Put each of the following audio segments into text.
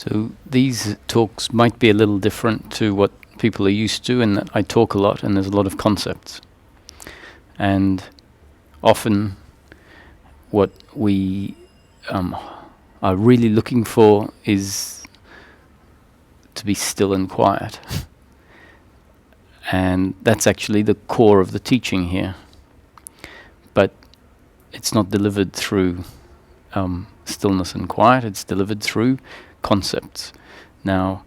So these talks might be a little different to what people are used to, in that I talk a lot and there's a lot of concepts. And often what we are really looking for is to be still and quiet. And that's actually the core of the teaching here. But it's not delivered through stillness and quiet, it's delivered through concepts. Now,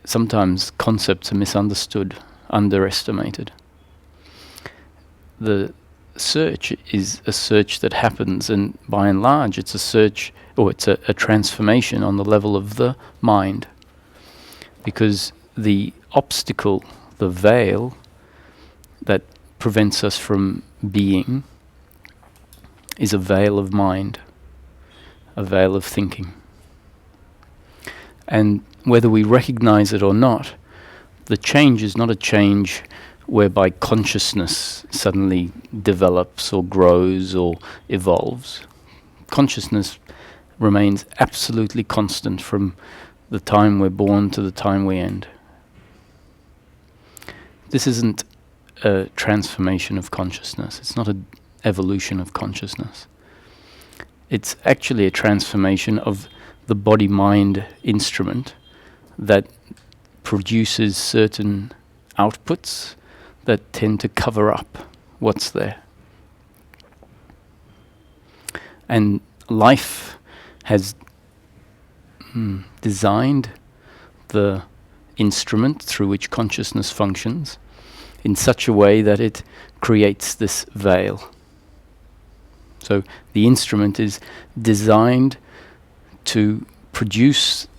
sometimes concepts are misunderstood, underestimated. The search is a search that happens, and by and large it's a search, or it's a transformation on the level of the mind. Because the obstacle, the veil that prevents us from being, is a veil of mind, a veil of thinking. And whether we recognize it or not, the change is not a change whereby consciousness suddenly develops or grows or evolves. Consciousness remains absolutely constant from the time we're born to the time we end. This isn't a transformation of consciousness. It's not an evolution of consciousness. It's actually a transformation of the body-mind instrument that produces certain outputs that tend to cover up what's there. And life has designed the instrument through which consciousness functions in such a way that it creates this veil. So the instrument is designed to produce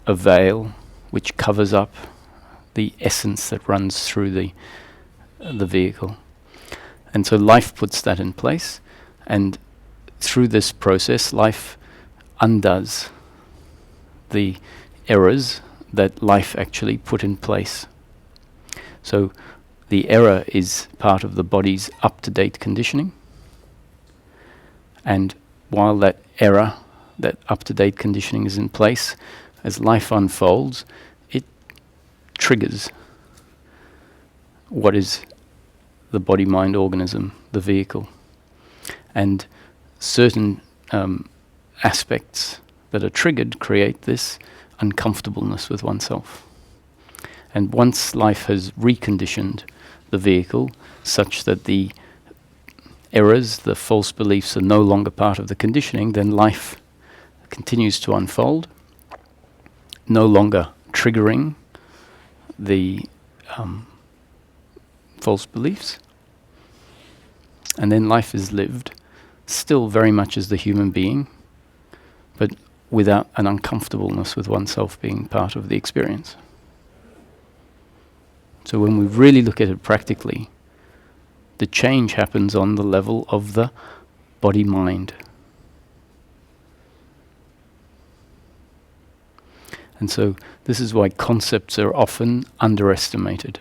a veil which covers up the essence that runs through the vehicle. And so life puts that in place, and through this process life undoes the errors that life actually put in place. So the error is part of the body's up-to-date conditioning, and while that error, that up-to-date conditioning is in place, as life unfolds, it triggers what is the body-mind organism, the vehicle. And certain aspects that are triggered create this uncomfortableness with oneself. And once life has reconditioned the vehicle such that the errors, the false beliefs are no longer part of the conditioning, then life continues to unfold, no longer triggering the false beliefs. And then life is lived still very much as the human being, but without an uncomfortableness with oneself being part of the experience. So when we really look at it practically, the change happens on the level of the body-mind. And so this is why concepts are often underestimated.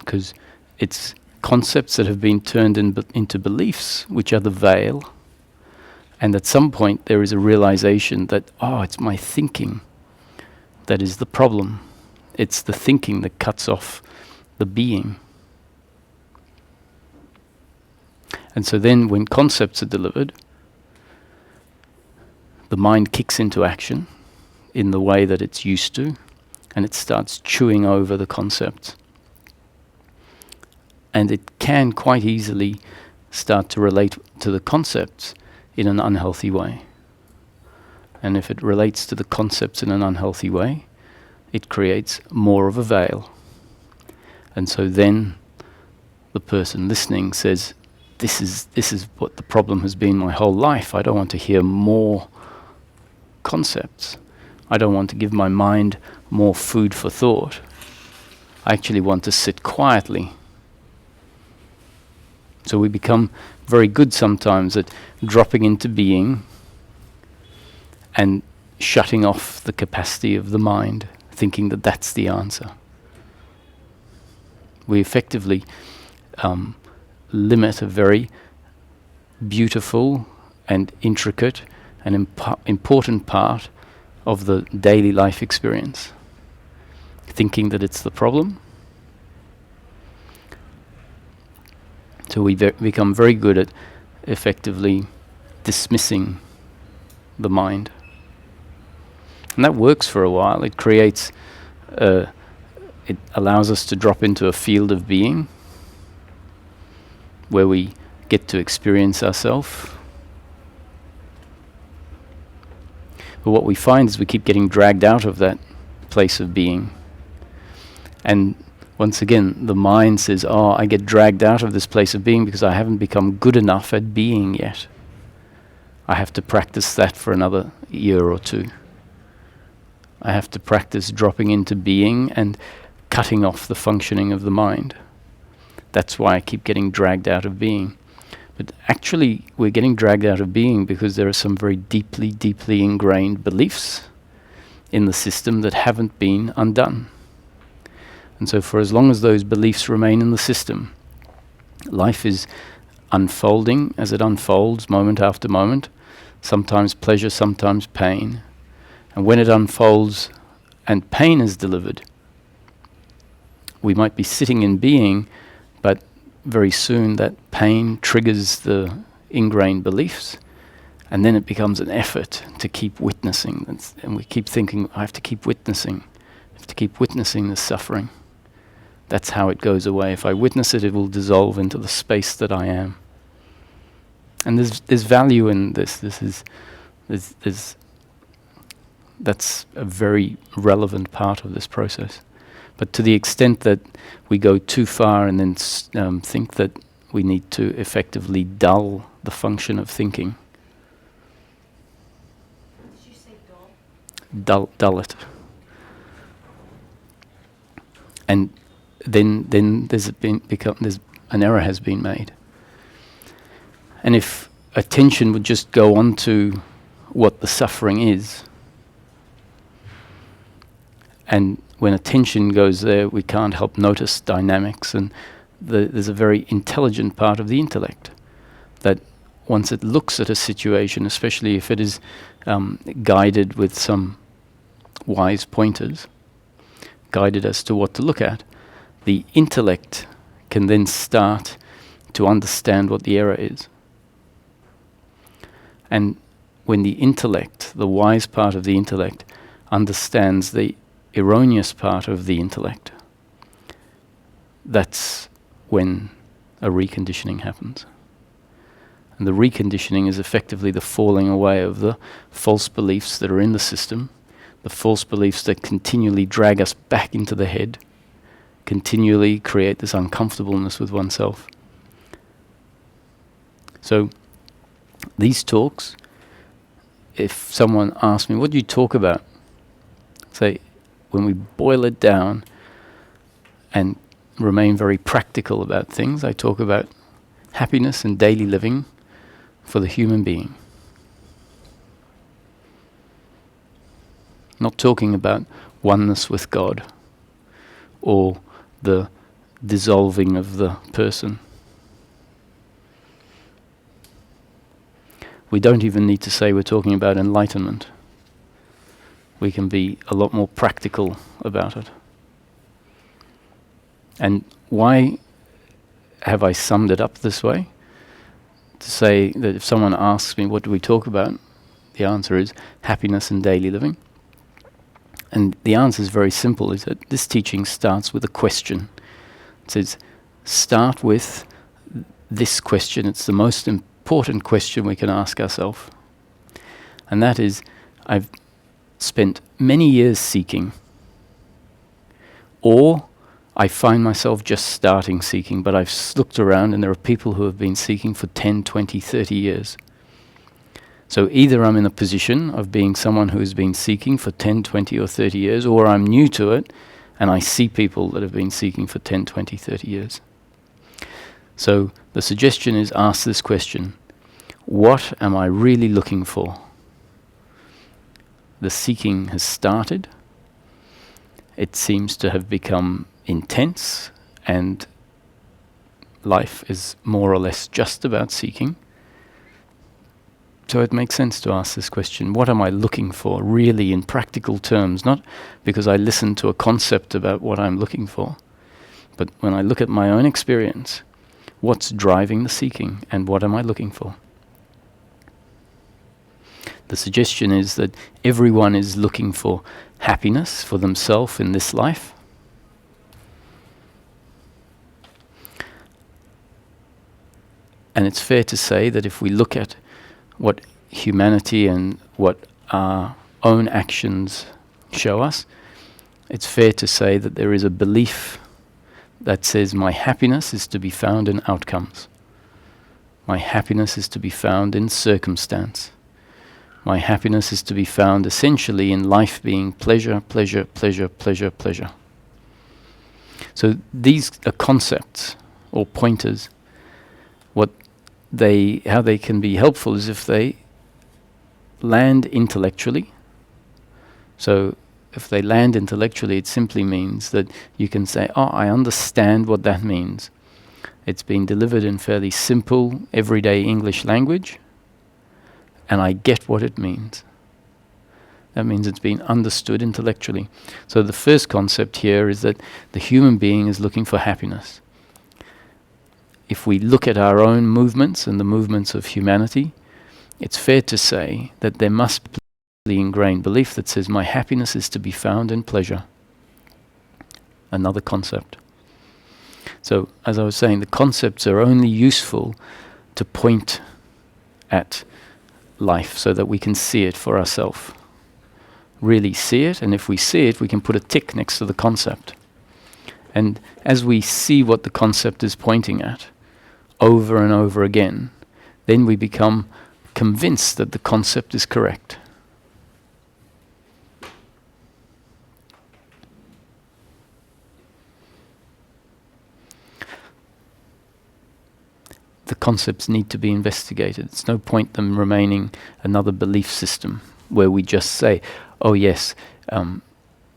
Because it's concepts that have been turned into beliefs, which are the veil. And at some point there is a realization that, it's my thinking that is the problem. It's the thinking that cuts off the being. And so then when concepts are delivered, the mind kicks into action in the way that it's used to, and it starts chewing over the concepts. And it can quite easily start to relate to the concepts in an unhealthy way. And if it relates to the concepts in an unhealthy way, it creates more of a veil. And so then the person listening says, this is what the problem has been my whole life. I don't want to hear more concepts. I don't want to give my mind more food for thought. I actually want to sit quietly. So we become very good sometimes at dropping into being and shutting off the capacity of the mind, thinking that that's the answer. We effectively limit a very beautiful and intricate an important part of the daily life experience. Thinking that it's the problem. So we become very good at effectively dismissing the mind. And that works for a while. It creates, it allows us to drop into a field of being where we get to experience ourselves. But what we find is we keep getting dragged out of that place of being. And once again, the mind says, oh, I get dragged out of this place of being because I haven't become good enough at being yet. I have to practice that for another year or two. I have to practice dropping into being and cutting off the functioning of the mind. That's why I keep getting dragged out of being. But actually, we're getting dragged out of being because there are some very deeply, deeply ingrained beliefs in the system that haven't been undone. And so for as long as those beliefs remain in the system, life is unfolding as it unfolds moment after moment, sometimes pleasure, sometimes pain. And when it unfolds and pain is delivered, we might be sitting in being, but very soon that pain triggers the ingrained beliefs, and then it becomes an effort to keep witnessing. And we keep thinking, I have to keep witnessing. I have to keep witnessing the suffering. That's how it goes away. If I witness it, it will dissolve into the space that I am. And there's value in this. That's a very relevant part of this process. But to the extent that we go too far and then think that we need to effectively dull the function of thinking. Did you say dull? Dull it. And then there's an error has been made. And if attention would just go on to what the suffering is, and when attention goes there, we can't help notice dynamics, and there's a very intelligent part of the intellect that once it looks at a situation, especially if it is guided with some wise pointers, guided as to what to look at, the intellect can then start to understand what the error is. And when the intellect, the wise part of the intellect, understands the erroneous part of the intellect, that's when a reconditioning happens. And the reconditioning is effectively the falling away of the false beliefs that are in the system, the false beliefs that continually drag us back into the head, continually create this uncomfortableness with oneself. So these talks, if someone asks me, what do you talk about? Say, when we boil it down and remain very practical about things, I talk about happiness and daily living for the human being. Not talking about oneness with God or the dissolving of the person. We don't even need to say we're talking about enlightenment. We can be a lot more practical about it. And why have I summed it up this way? To say that if someone asks me, what do we talk about? The answer is happiness and daily living. And the answer is very simple, is that this teaching starts with a question. It says, start with this question. It's the most important question we can ask ourselves. And that is, I've spent many years seeking, or I find myself just starting seeking, but I've looked around and there are people who have been seeking for 10, 20, 30 years. So either I'm in a position of being someone who has been seeking for 10, 20 or 30 years, or I'm new to it and I see people that have been seeking for 10, 20, 30 years. So the suggestion is, ask this question: what am I really looking for? The seeking has started. It seems to have become intense, and life is more or less just about seeking. So it makes sense to ask this question: what am I looking for, really, in practical terms? Not because I listen to a concept about what I'm looking for, but when I look at my own experience, what's driving the seeking, and what am I looking for? The suggestion is that everyone is looking for happiness for themselves in this life. And it's fair to say that if we look at what humanity and what our own actions show us, it's fair to say that there is a belief that says my happiness is to be found in outcomes. My happiness is to be found in circumstance. My happiness is to be found essentially in life being pleasure, pleasure, pleasure, pleasure, pleasure. So these are concepts or pointers. How they can be helpful is if they land intellectually. So if they land intellectually, it simply means that you can say, oh, I understand what that means. It's been delivered in fairly simple, everyday English language, and I get what it means. That means it's been understood intellectually. So the first concept here is that the human being is looking for happiness. If we look at our own movements and the movements of humanity, it's fair to say that there must be the ingrained belief that says my happiness is to be found in pleasure. Another concept. So, as I was saying, the concepts are only useful to point at life so that we can see it for ourselves. Really see it, and if we see it, we can put a tick next to the concept. And as we see what the concept is pointing at, over and over again, then we become convinced that the concept is correct. The concepts need to be investigated. It's no point them remaining another belief system where we just say, oh yes,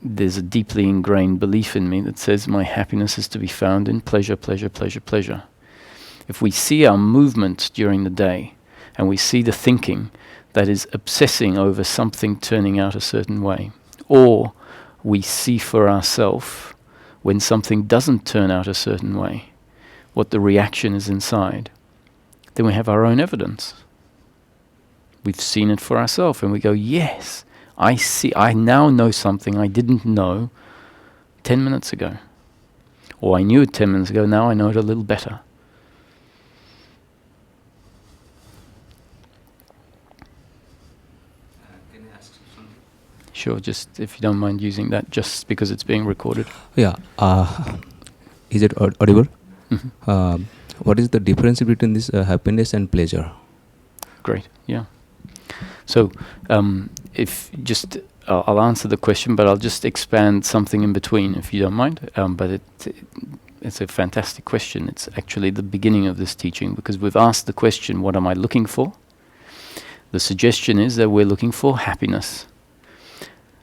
there's a deeply ingrained belief in me that says my happiness is to be found in pleasure, pleasure, pleasure, pleasure. If we see our movement during the day and we see the thinking that is obsessing over something turning out a certain way, or we see for ourselves when something doesn't turn out a certain way, what the reaction is inside, then we have our own evidence. We've seen it for ourselves and we go, yes, I now know something I didn't know 10 minutes ago. Or I knew it 10 minutes ago, now I know it a little better. Can I ask something? Sure, just if you don't mind using that, just because it's being recorded. Yeah. Is it audible? Mm-hmm. What is the difference between this happiness and pleasure? Great, yeah. So, if just, I'll answer the question, but I'll just expand something in between, if you don't mind. But it's a fantastic question. It's actually the beginning of this teaching, because we've asked the question, what am I looking for? The suggestion is that we're looking for happiness.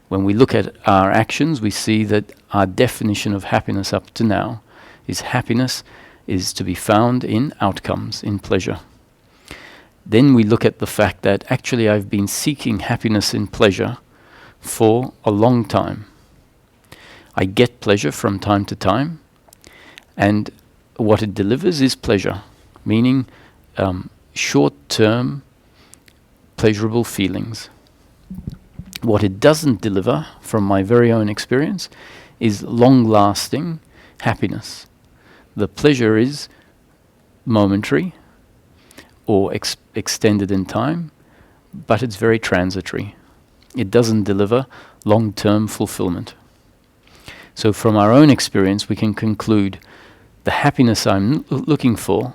When we look at our actions, we see that our definition of happiness up to now is happiness is to be found in outcomes, in pleasure. Then we look at the fact that actually I've been seeking happiness in pleasure for a long time. I get pleasure from time to time, and what it delivers is pleasure, meaning short-term pleasurable feelings. What it doesn't deliver, from my very own experience, is long-lasting happiness. The pleasure is momentary or extended in time, but it's very transitory. It doesn't deliver long-term fulfillment. So from our own experience, we can conclude the happiness I'm looking for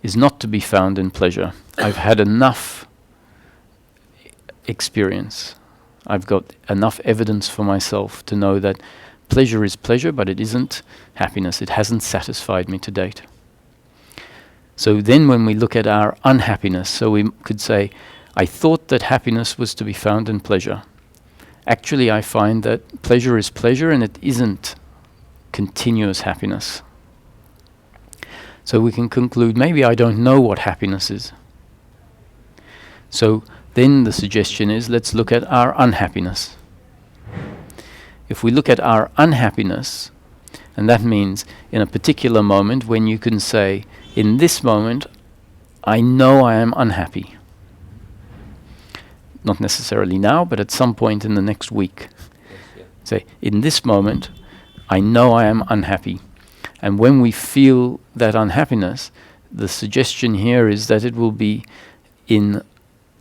is not to be found in pleasure. I've had enough experience. I've got enough evidence for myself to know that pleasure is pleasure, but it isn't happiness. It hasn't satisfied me to date. So then when we look at our unhappiness, so we could say, I thought that happiness was to be found in pleasure. Actually, I find that pleasure is pleasure and it isn't continuous happiness. So we can conclude, maybe I don't know what happiness is. So then the suggestion is, let's look at our unhappiness. If we look at our unhappiness, and that means in a particular moment when you can say, in this moment, I know I am unhappy. Not necessarily now, but at some point in the next week. Say, in this moment, I know I am unhappy. And when we feel that unhappiness, the suggestion here is that it will be in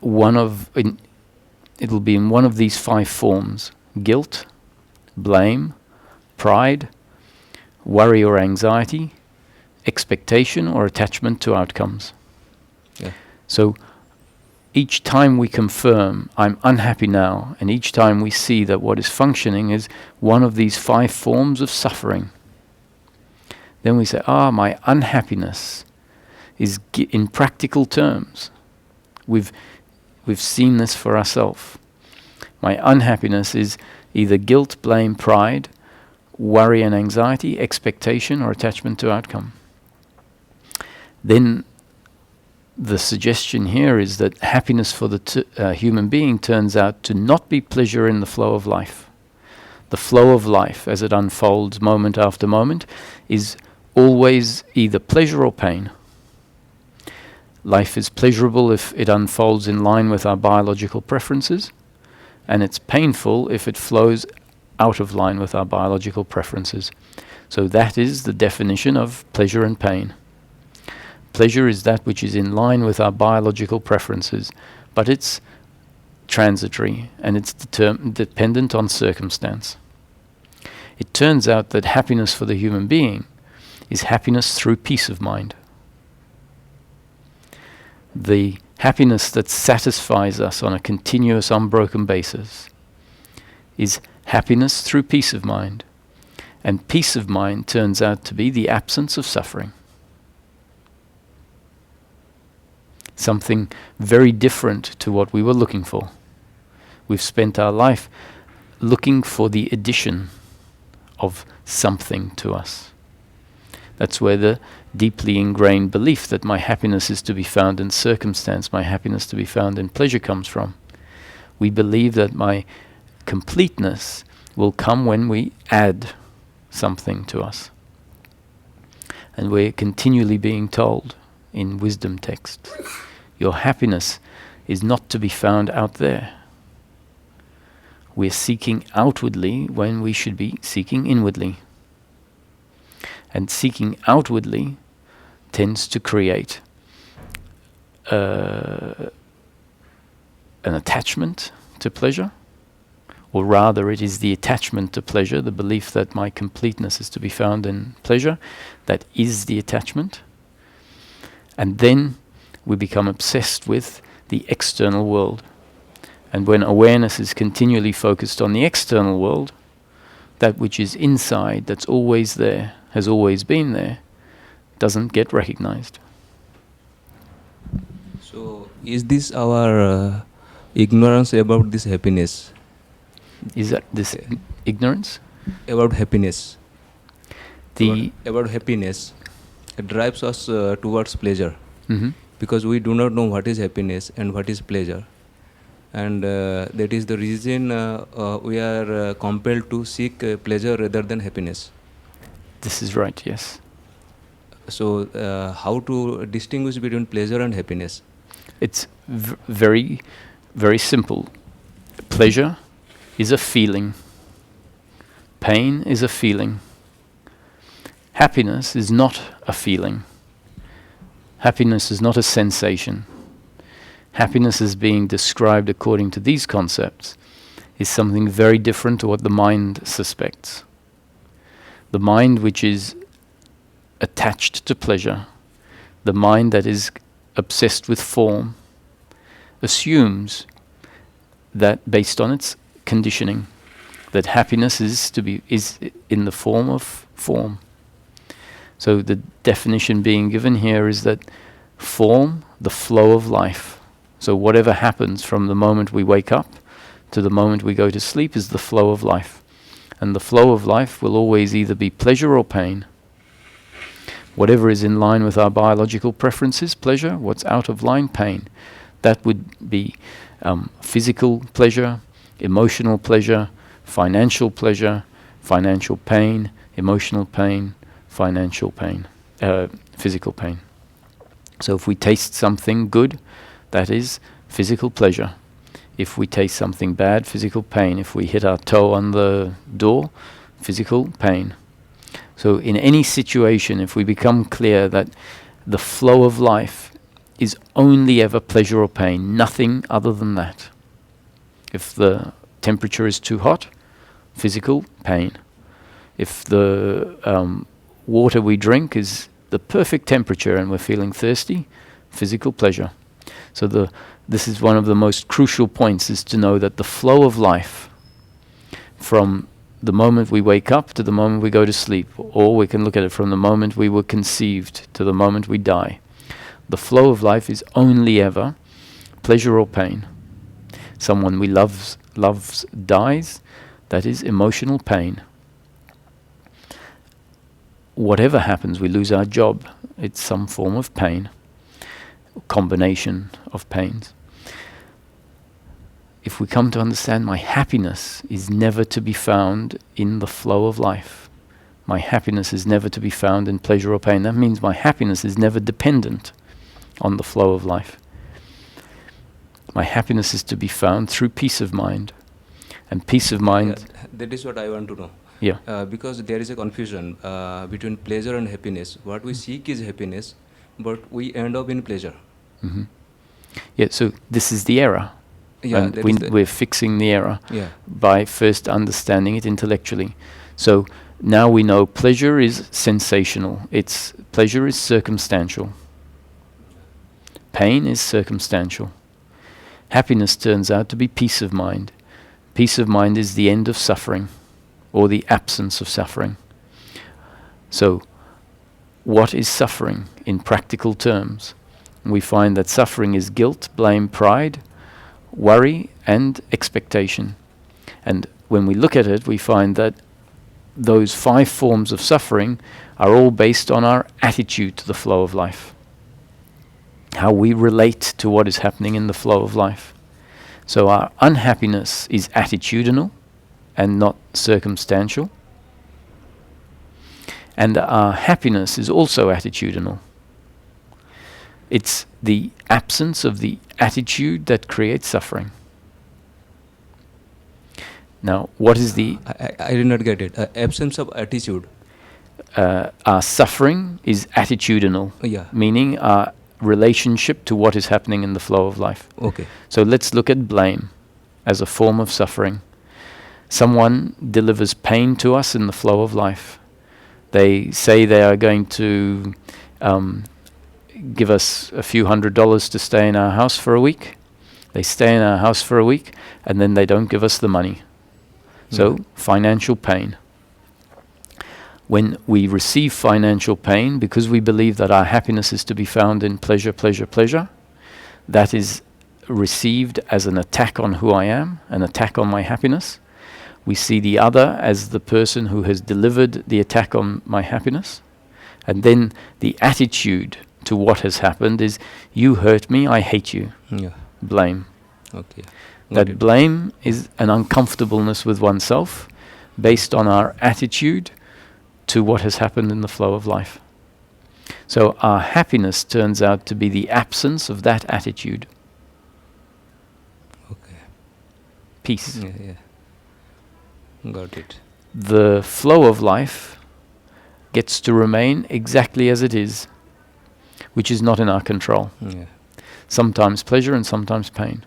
one of these 5 forms: guilt, blame, pride, worry or anxiety, expectation or attachment to outcomes. Yeah. So each time we confirm I'm unhappy now, and each time we see that what is functioning is one of these 5 forms of suffering, then we say, my unhappiness is in practical terms. We've seen this for ourselves. My unhappiness is either guilt, blame, pride, worry and anxiety, expectation or attachment to outcome. Then the suggestion here is that happiness for the human being turns out to not be pleasure in the flow of life. The flow of life, as it unfolds moment after moment, is always either pleasure or pain. Life is pleasurable if it unfolds in line with our biological preferences, and it's painful if it flows out of line with our biological preferences. So that is the definition of pleasure and pain. Pleasure is that which is in line with our biological preferences, but it's transitory and it's dependent on circumstance. It turns out that happiness for the human being is happiness through peace of mind. The happiness that satisfies us on a continuous, unbroken basis is happiness through peace of mind. And peace of mind turns out to be the absence of suffering. Something very different to what we were looking for. We've spent our life looking for the addition of something to us. That's where the deeply ingrained belief that my happiness is to be found in circumstance, my happiness to be found in pleasure comes from. We believe that my completeness will come when we add something to us. And we're continually being told in wisdom texts, your happiness is not to be found out there. We're seeking outwardly when we should be seeking inwardly. And seeking outwardly tends to create an attachment to pleasure, or rather it is the attachment to pleasure, the belief that my completeness is to be found in pleasure, that is the attachment. And then we become obsessed with the external world. And when awareness is continually focused on the external world, that which is inside, that's always there, has always been there, doesn't get recognized. So, is this our ignorance about this happiness? Is that this ignorance? About happiness. The about happiness, it drives us towards pleasure. Mhm. Because we do not know what is happiness and what is pleasure. And that is the reason we are compelled to seek pleasure rather than happiness. This is right, yes. So, how to distinguish between pleasure and happiness? It's very, very simple. Pleasure is a feeling. Pain is a feeling. Happiness is not a feeling. Happiness is not a sensation. Happiness as being described according to these concepts is something very different to what the mind suspects. The mind which is attached to pleasure, the mind that is obsessed with form, assumes that based on its conditioning, that happiness is in the form of form. So the definition being given here is that form, the flow of life. So whatever happens from the moment we wake up to the moment we go to sleep is the flow of life. And the flow of life will always either be pleasure or pain. Whatever is in line with our biological preferences, pleasure. What's out of line, pain. That would be physical pleasure, emotional pleasure, financial pleasure, financial pain, emotional pain, financial pain, physical pain. So if we taste something good, that is physical pleasure. If we taste something bad, physical pain. If we hit our toe on the door, physical pain. So in any situation, if we become clear that the flow of life is only ever pleasure or pain, nothing other than that. If the temperature is too hot, physical pain. If the water we drink is the perfect temperature and we're feeling thirsty, physical pleasure. So this is one of the most crucial points, is to know that the flow of life from the moment we wake up to the moment we go to sleep, or we can look at it from the moment we were conceived to the moment we die. The flow of life is only ever pleasure or pain. Someone we loves dies, that is emotional pain. Whatever happens, we lose our job, it's some form of pain, combination of pains. If we come to understand my happiness is never to be found in the flow of life, my happiness is never to be found in pleasure or pain, that means my happiness is never dependent on the flow of life. My happiness is to be found through peace of mind. And peace of mind... Yeah, that is what I want to know. Yeah. Because there is a confusion between pleasure and happiness. What we seek is happiness, but we end up in pleasure. Mm-hmm. Yeah, so this is the error. Yeah, and we're fixing the error by first understanding it intellectually. So now we know pleasure is sensational. Pleasure is circumstantial. Pain is circumstantial. Happiness turns out to be peace of mind. Peace of mind is the end of suffering, or the absence of suffering. So, what is suffering in practical terms? We find that suffering is guilt, blame, pride, worry, and expectation. And when we look at it, we find that those 5 forms of suffering are all based on our attitude to the flow of life. How we relate to what is happening in the flow of life. So our unhappiness is attitudinal and not circumstantial. And our happiness is also attitudinal. It's the absence of the attitude that creates suffering. Now, what is the... I did not get it. Absence of attitude. Our suffering is attitudinal, meaning our relationship to what is happening in the flow of life. Okay. So let's look at blame as a form of suffering. Someone delivers pain to us in the flow of life. They say they are going to give us a few $100s to stay in our house for a week. They stay in our house for a week and then they don't give us the money. So financial pain. When we receive financial pain, because we believe that our happiness is to be found in pleasure, pleasure, pleasure, that is received as an attack on who I am, an attack on my happiness. We see the other as the person who has delivered the attack on my happiness. And then the attitude to what has happened is, you hurt me, I hate you. Yeah. Blame. Okay. That blame is an uncomfortableness with oneself based on our attitude to what has happened in the flow of life. So our happiness turns out to be the absence of that attitude. Okay. Peace. Yeah. Got it. The flow of life gets to remain exactly as it is, which is not in our control. Yeah. Sometimes pleasure and sometimes pain.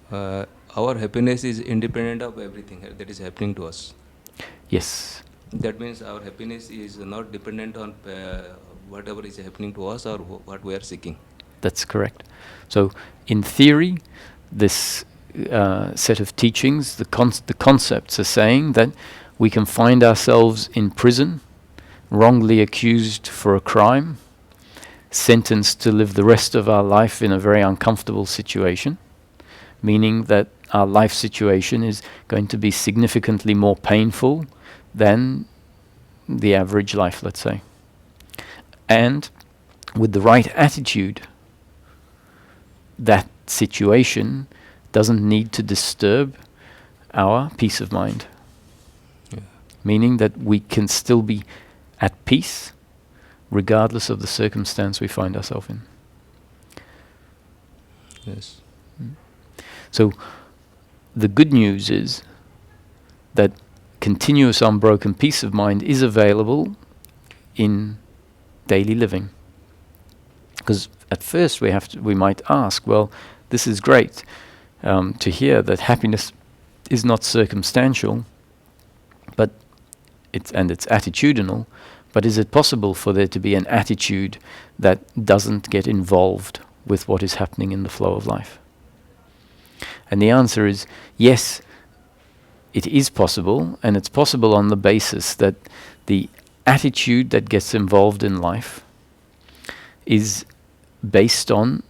Our happiness is independent of everything that is happening to us. Yes. That means our happiness is not dependent on whatever is happening to us or what we are seeking. That's correct. So, in theory, this set of teachings, the concepts are saying that we can find ourselves in prison, wrongly accused for a crime, sentenced to live the rest of our life in a very uncomfortable situation, meaning that our life situation is going to be significantly more painful than the average life, let's say. And with the right attitude that situation doesn't need to disturb our peace of mind. Yeah. Meaning that we can still be at peace regardless of the circumstance we find ourselves in. Yes. So the good news is that continuous unbroken peace of mind is available in daily living. Because at first we might ask, well, this is great to hear that happiness is not circumstantial, but it's attitudinal. But is it possible for there to be an attitude that doesn't get involved with what is happening in the flow of life? And the answer is yes, it is possible, and it's possible on the basis that the attitude that gets involved in life is based on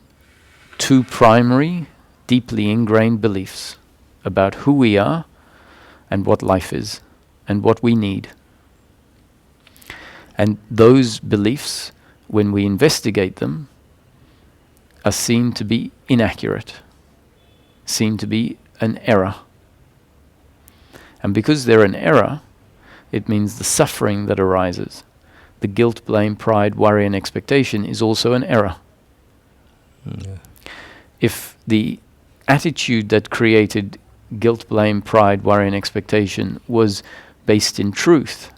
two primary, deeply ingrained beliefs about who we are and what life is and what we need. And those beliefs, when we investigate them, are seen to be inaccurate, seen to be an error. And because they're an error, it means the suffering that arises, the guilt, blame, pride, worry, and expectation is also an error. Yeah. If the attitude that created guilt, blame, pride, worry, and expectation was based in truth,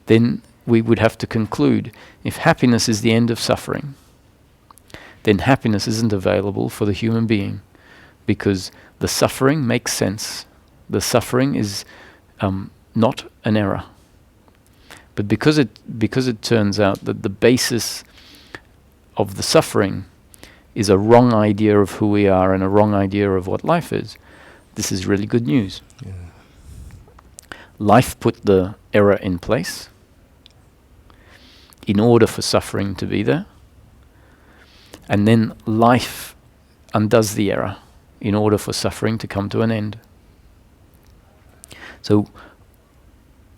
then we would have to conclude if happiness is the end of suffering, then happiness isn't available for the human being, because the suffering makes sense. The suffering is not an error. But because it turns out that the basis of the suffering is a wrong idea of who we are and a wrong idea of what life is, this is really good news. Yeah. Life put the error in place in order for suffering to be there, and then life undoes the error in order for suffering to come to an end. So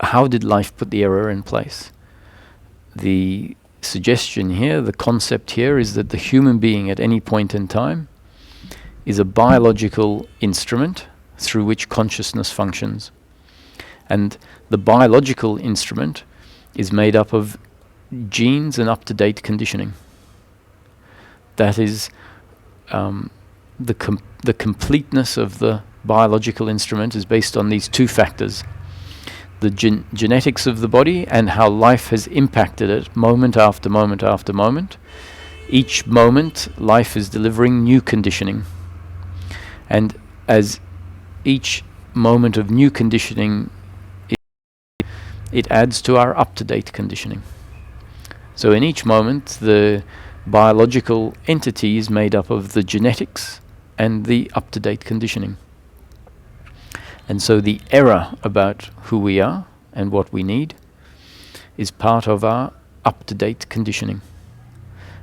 how did life put the error in place? The suggestion here, the concept here, is that the human being at any point in time is a biological instrument through which consciousness functions. And the biological instrument is made up of genes and up-to-date conditioning. That is the completeness of the biological instrument is based on these two factors: the genetics of the body and how life has impacted it moment after moment after moment. Each moment, life is delivering new conditioning. And as each moment of new conditioning, it adds to our up-to-date conditioning. So in each moment, the biological entity is made up of the genetics and the up-to-date conditioning. And so the error about who we are and what we need is part of our up-to-date conditioning.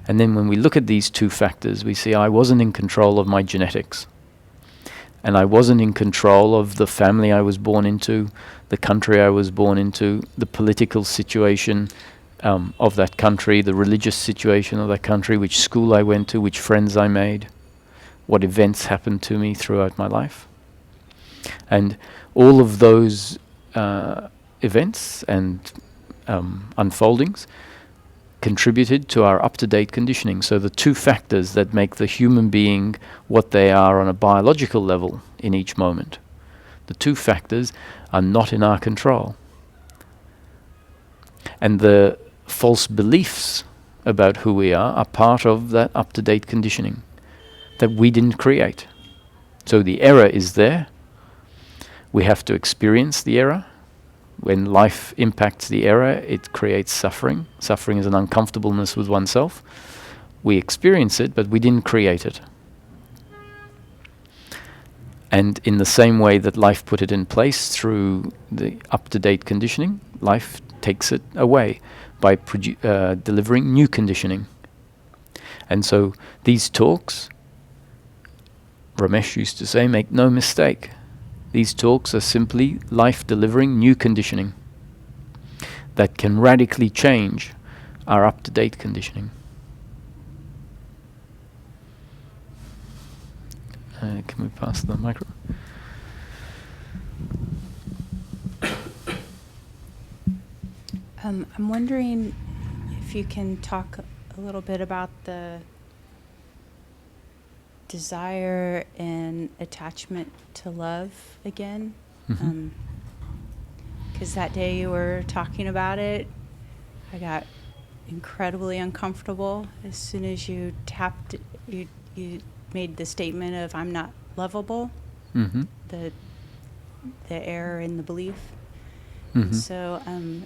And then when we look at these two factors, we see I wasn't in control of my genetics. And I wasn't in control of the family I was born into, the country I was born into, the political situation of that country, the religious situation of that country, which school I went to, which friends I made, what events happened to me throughout my life. And all of those events and unfoldings contributed to our up-to-date conditioning. So the two factors that make the human being what they are on a biological level in each moment, the two factors are not in our control. And the false beliefs about who we are part of that up-to-date conditioning that we didn't create. So the error is there. We have to experience the error. When life impacts the error, it creates suffering. Suffering is an uncomfortableness with oneself. We experience it, but we didn't create it. And in the same way that life put it in place through the up-to-date conditioning, life takes it away by delivering new conditioning. And so these talks, Ramesh used to say, make no mistake, these talks are simply life delivering new conditioning that can radically change our up-to-date conditioning. Can we pass the micro? I'm wondering if you can talk a little bit about the desire and attachment to love again. Mhm. Because that day you were talking about it, I got incredibly uncomfortable as soon as you you made the statement of I'm not lovable, Mm-hmm. the error in the belief. Mm-hmm. And so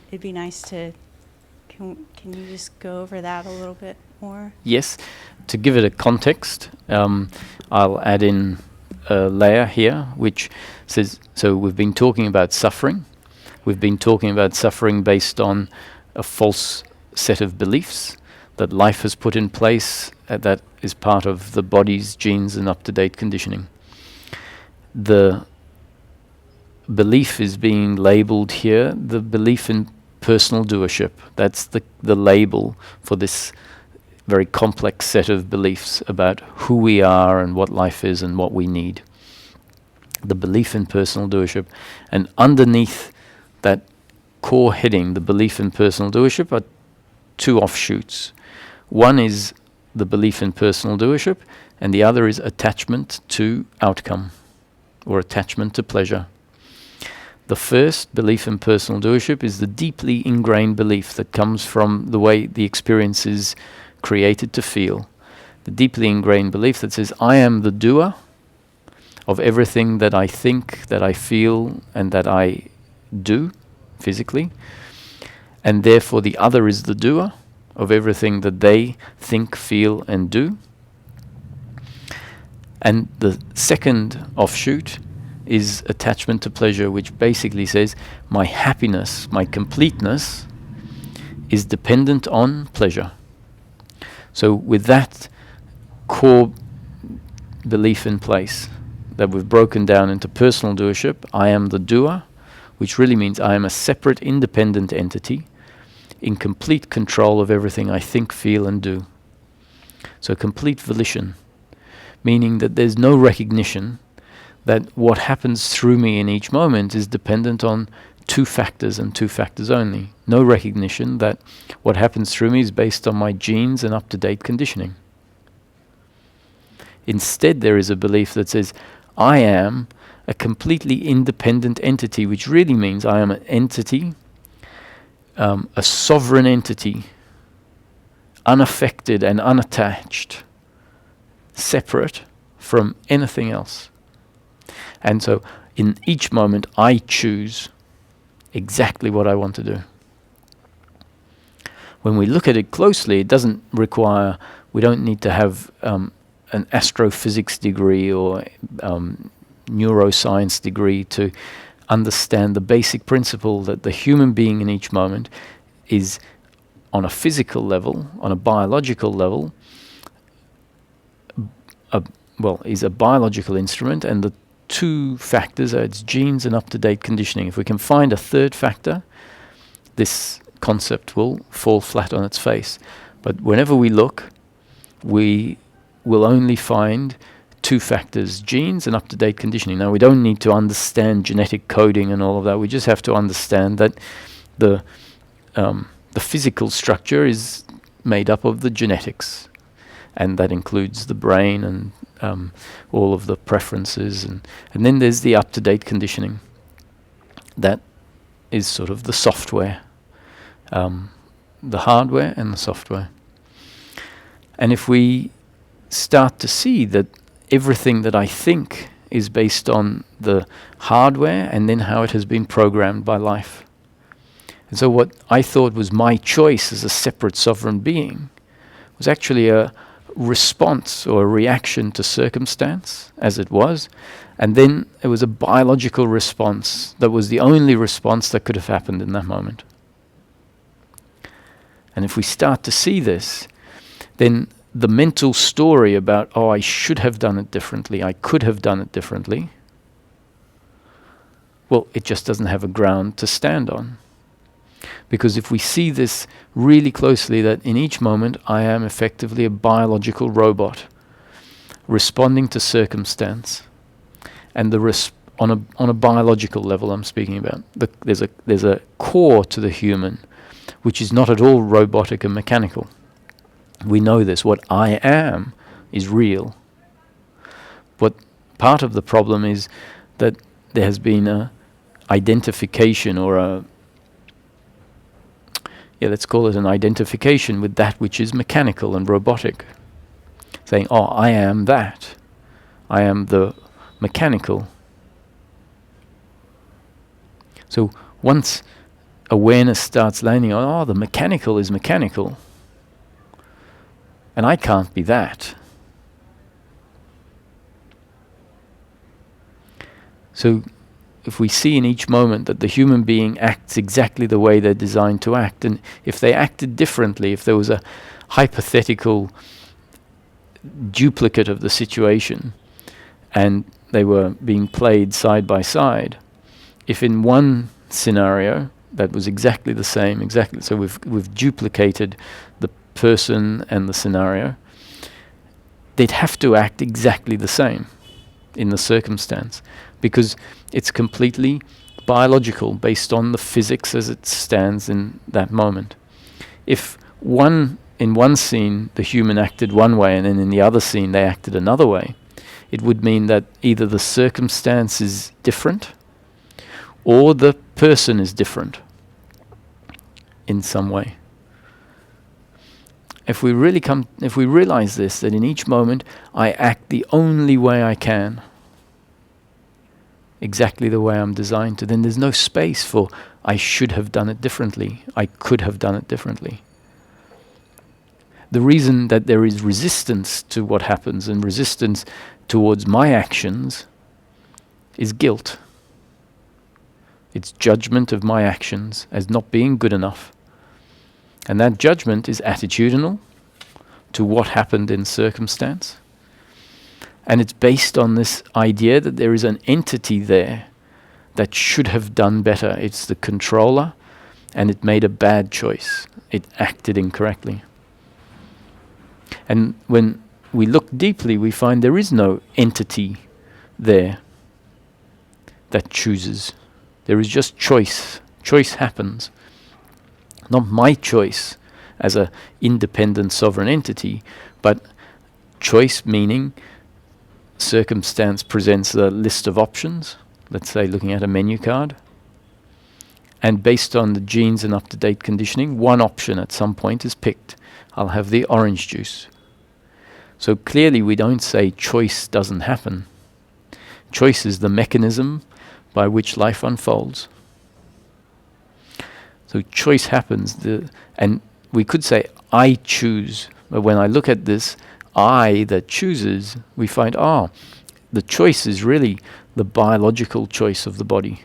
it'd be nice to, can you just go over that a little bit more? Yes. To give it a context, I'll add in a layer here which says, so we've been talking about suffering. We've been talking about suffering based on a false set of beliefs that life has put in place that is part of the body's genes and up-to-date conditioning. The belief is being labeled here, the belief in personal doership. That's the label for this very complex set of beliefs about who we are and what life is and what we need. The belief in personal doership. And underneath that core heading, the belief in personal doership, are two offshoots. One is the belief in personal doership, and the other is attachment to outcome, or attachment to pleasure. The first, belief in personal doership, is the deeply ingrained belief that comes from the way the experience is created to feel. The deeply ingrained belief that says, I am the doer of everything that I think, that I feel, and that I do physically, and therefore the other is the doer of everything that they think, feel, and do. And the second offshoot is attachment to pleasure, which basically says my happiness, my completeness is dependent on pleasure. So with that core belief in place, that we've broken down into personal doership, I am the doer, which really means I am a separate, independent entity in complete control of everything I think, feel, and do. So complete volition, meaning that there's no recognition that what happens through me in each moment is dependent on two factors and two factors only. No recognition that what happens through me is based on my genes and up-to-date conditioning. Instead, there is a belief that says, I am a completely independent entity, which really means I am an entity, a sovereign entity, unaffected and unattached, separate from anything else. And so in each moment I choose exactly what I want to do. When we look at it closely, it doesn't require, we don't need to have an astrophysics degree or neuroscience degree to understand the basic principle that the human being in each moment is, on a physical level, on a biological level, is a biological instrument, and the two factors are its genes and up-to-date conditioning. If we can find a third factor, this concept will fall flat on its face. But whenever we look, we will only find two factors, genes and up-to-date conditioning. Now, we don't need to understand genetic coding and all of that. We just have to understand that the physical structure is made up of the genetics, and that includes the brain and all of the preferences, and then there's the up-to-date conditioning. That is sort of the software, the hardware and the software. And if we start to see that everything that I think is based on the hardware and then how it has been programmed by life. And so what I thought was my choice as a separate sovereign being was actually a response or a reaction to circumstance, as it was, and then it was a biological response that was the only response that could have happened in that moment. And if we start to see this, then the mental story about, oh, I should have done it differently, I could have done it differently, well, it just doesn't have a ground to stand on. Because if we see this really closely, that in each moment I am effectively a biological robot responding to circumstance, and on a biological level I'm speaking about. There's a core to the human which is not at all robotic and mechanical. We know this. What I am is real. But part of the problem is that there has been a identification, or let's call it an identification with that which is mechanical and robotic. Saying, oh, I am that. I am the mechanical. So once awareness starts landing on, oh, the mechanical is mechanical, and I can't be that. So if we see in each moment that the human being acts exactly the way they're designed to act, and if they acted differently, if there was a hypothetical duplicate of the situation and they were being played side by side, if in one scenario that was exactly the same, so we've duplicated the person and the scenario, they'd have to act exactly the same in the circumstance, because it's completely biological based on the physics as it stands in that moment. If in one scene the human acted one way and then in the other scene they acted another way, it would mean that either the circumstance is different or the person is different in some way. If we realize this, that in each moment I act the only way I can, exactly the way I'm designed to, then there's no space for I should have done it differently, I could have done it differently. The reason that there is resistance to what happens and resistance towards my actions is guilt. It's judgment of my actions as not being good enough. And that judgment is attitudinal to what happened in circumstance. And it's based on this idea that there is an entity there that should have done better. It's the controller, and it made a bad choice. It acted incorrectly. And when we look deeply, we find there is no entity there that chooses. There is just choice. Choice happens. Not my choice as an independent sovereign entity, but choice meaning circumstance presents a list of options, let's say looking at a menu card, and based on the genes and up-to-date conditioning, one option at some point is picked. I'll have the orange juice. So clearly we don't say choice doesn't happen. Choice is the mechanism by which life unfolds. So choice happens, and we could say I choose, but when I look at this I that chooses, we find, the choice is really the biological choice of the body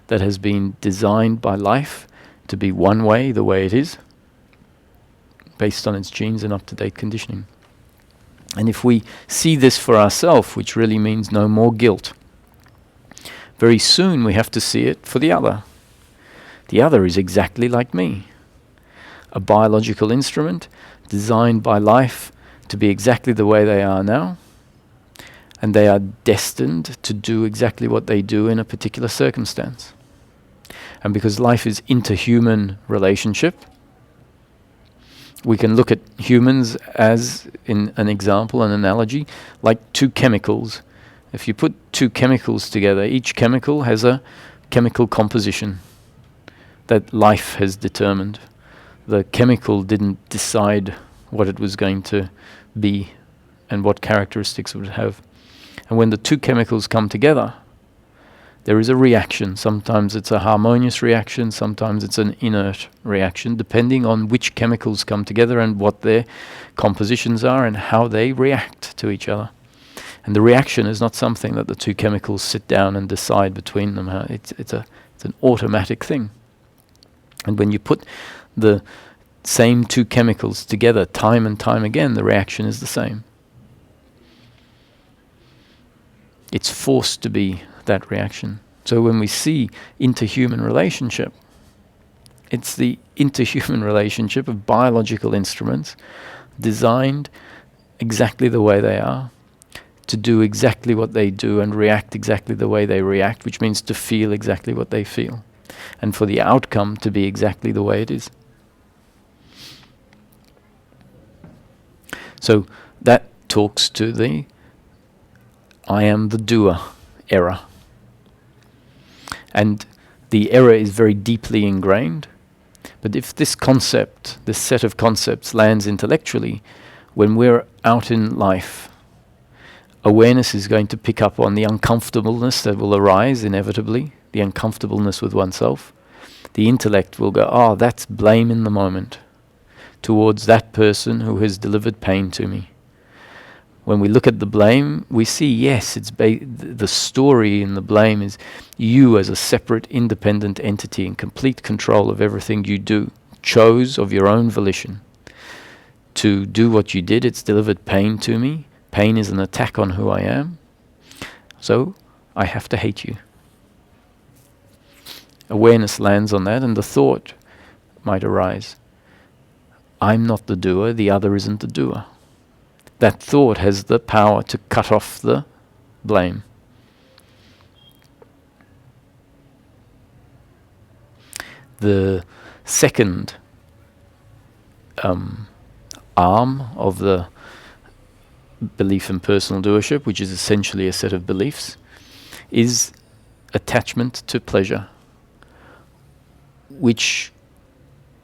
that has been designed by life to be one way, the way it is, based on its genes and up-to-date conditioning. And if we see this for ourselves, which really means no more guilt, very soon we have to see it for the other. The other is exactly like me, a biological instrument designed by life to be exactly the way they are now, and they are destined to do exactly what they do in a particular circumstance. And because life is interhuman relationship, we can look at humans as, in an example, an analogy, like two chemicals. If you put two chemicals together, each chemical has a chemical composition that life has determined. The chemical didn't decide what it was going to be and what characteristics it would have. And when the two chemicals come together, there is a reaction. Sometimes it's a harmonious reaction, sometimes it's an inert reaction, depending on which chemicals come together and what their compositions are and how they react to each other. And the reaction is not something that the two chemicals sit down and decide between them. It's an automatic thing. And when you put the same two chemicals together time and time again, the reaction is the same. It's forced to be that reaction. So when we see interhuman relationship, it's the interhuman relationship of biological instruments designed exactly the way they are, to do exactly what they do and react exactly the way they react, which means to feel exactly what they feel, and for the outcome to be exactly the way it is. So that talks to the I am the doer error. And the error is very deeply ingrained. But if this concept, this set of concepts lands intellectually, when we're out in life, awareness is going to pick up on the uncomfortableness that will arise inevitably, the uncomfortableness with oneself. The intellect will go, oh, that's blame in the moment towards that person who has delivered pain to me. When we look at the blame, we see, yes, it's the story in the blame is you as a separate, independent entity in complete control of everything you do, chose of your own volition to do what you did. It's delivered pain to me. Pain is an attack on who I am. So I have to hate you. Awareness lands on that, and the thought might arise. I'm not the doer, the other isn't the doer. That thought has the power to cut off the blame. The second arm of the belief in personal doership, which is essentially a set of beliefs, is attachment to pleasure, which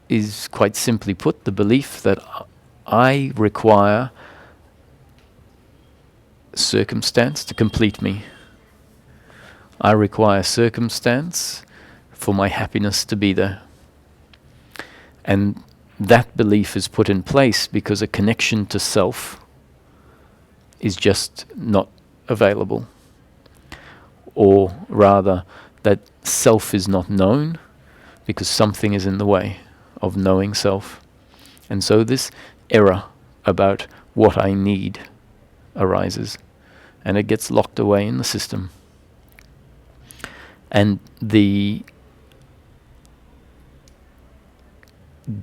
is quite simply put the belief that I require circumstance to complete me. I require circumstance for my happiness to be there. And that belief is put in place because a connection to self is just not available. Or rather, that self is not known because something is in the way of knowing self. And so this error about what I need arises, and it gets locked away in the system. And the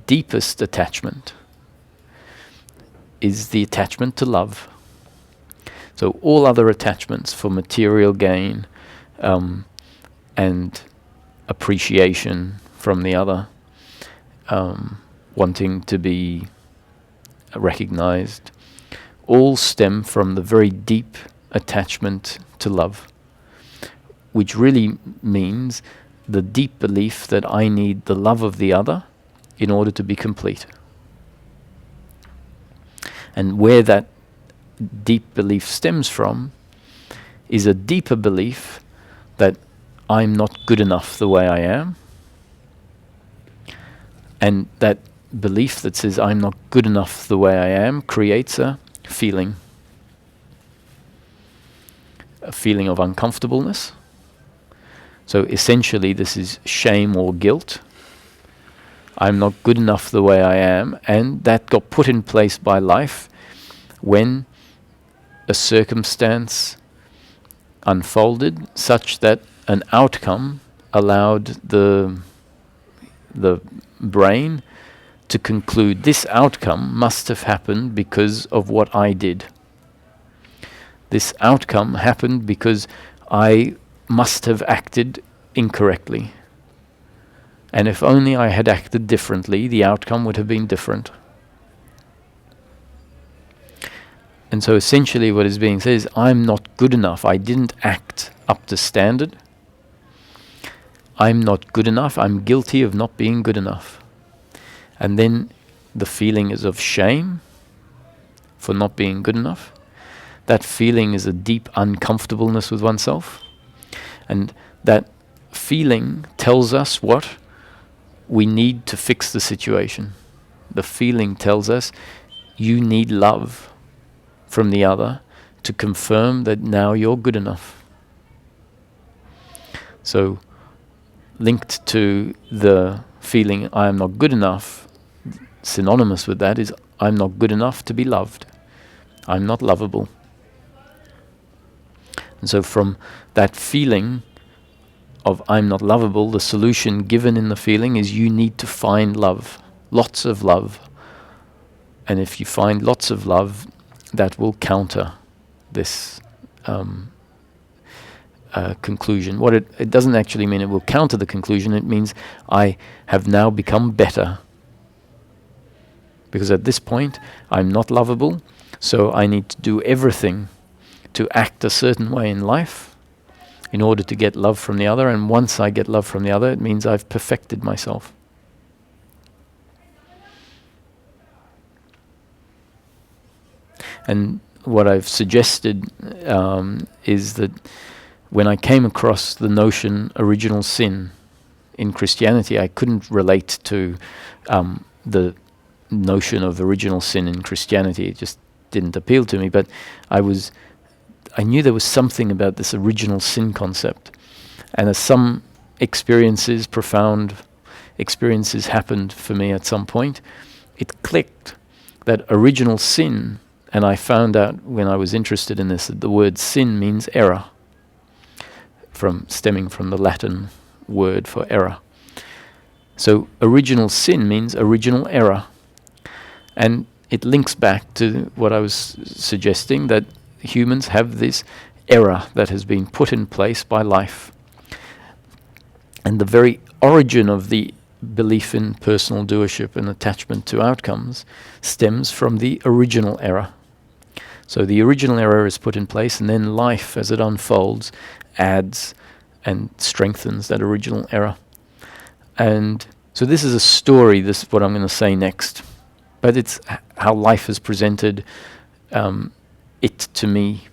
deepest attachment is the attachment to love. So all other attachments for material gain and appreciation from the other, wanting to be recognized, all stem from the very deep attachment to love, which really means the deep belief that I need the love of the other in order to be complete. And where that deep belief stems from is a deeper belief that I'm not good enough the way I am. And that belief that says I'm not good enough the way I am creates a feeling of uncomfortableness. So essentially this is shame or guilt. I'm not good enough the way I am, and that got put in place by life when a circumstance unfolded such that an outcome allowed the brain to conclude this outcome must have happened because of what I did. This outcome happened because I must have acted incorrectly. And if only I had acted differently, the outcome would have been different. And so essentially what is being said is, I'm not good enough. I didn't act up to standard. I'm not good enough. I'm guilty of not being good enough. And then the feeling is of shame for not being good enough. That feeling is a deep uncomfortableness with oneself. And that feeling tells us what we need to fix the situation. The feeling tells us you need love from the other to confirm that now you're good enough. So linked to the feeling I am not good enough, synonymous with that is I'm not good enough to be loved. I'm not lovable. And so from that feeling of I'm not lovable, the solution given in the feeling is you need to find love, lots of love. And if you find lots of love, that will counter this conclusion. What it doesn't actually mean it will counter the conclusion. It means I have now become better. Because at this point, I'm not lovable, so I need to do everything to act a certain way in life in order to get love from the other. And once I get love from the other, it means I've perfected myself. And what I've suggested is that when I came across the notion original sin in Christianity, I couldn't relate to the notion of original sin in Christianity. It just didn't appeal to me. But I knew there was something about this original sin concept. And as some experiences, profound experiences happened for me at some point, it clicked that original sin. And I found out when I was interested in this that the word sin means error, stemming from the Latin word for error. So original sin means original error. And it links back to what I was suggesting, that humans have this error that has been put in place by life. And the very origin of the belief in personal doership and attachment to outcomes stems from the original error. So the original error is put in place, and then life, as it unfolds, adds and strengthens that original error. And so this is a story, this is what I'm going to say next. But it's how life has presented it to me.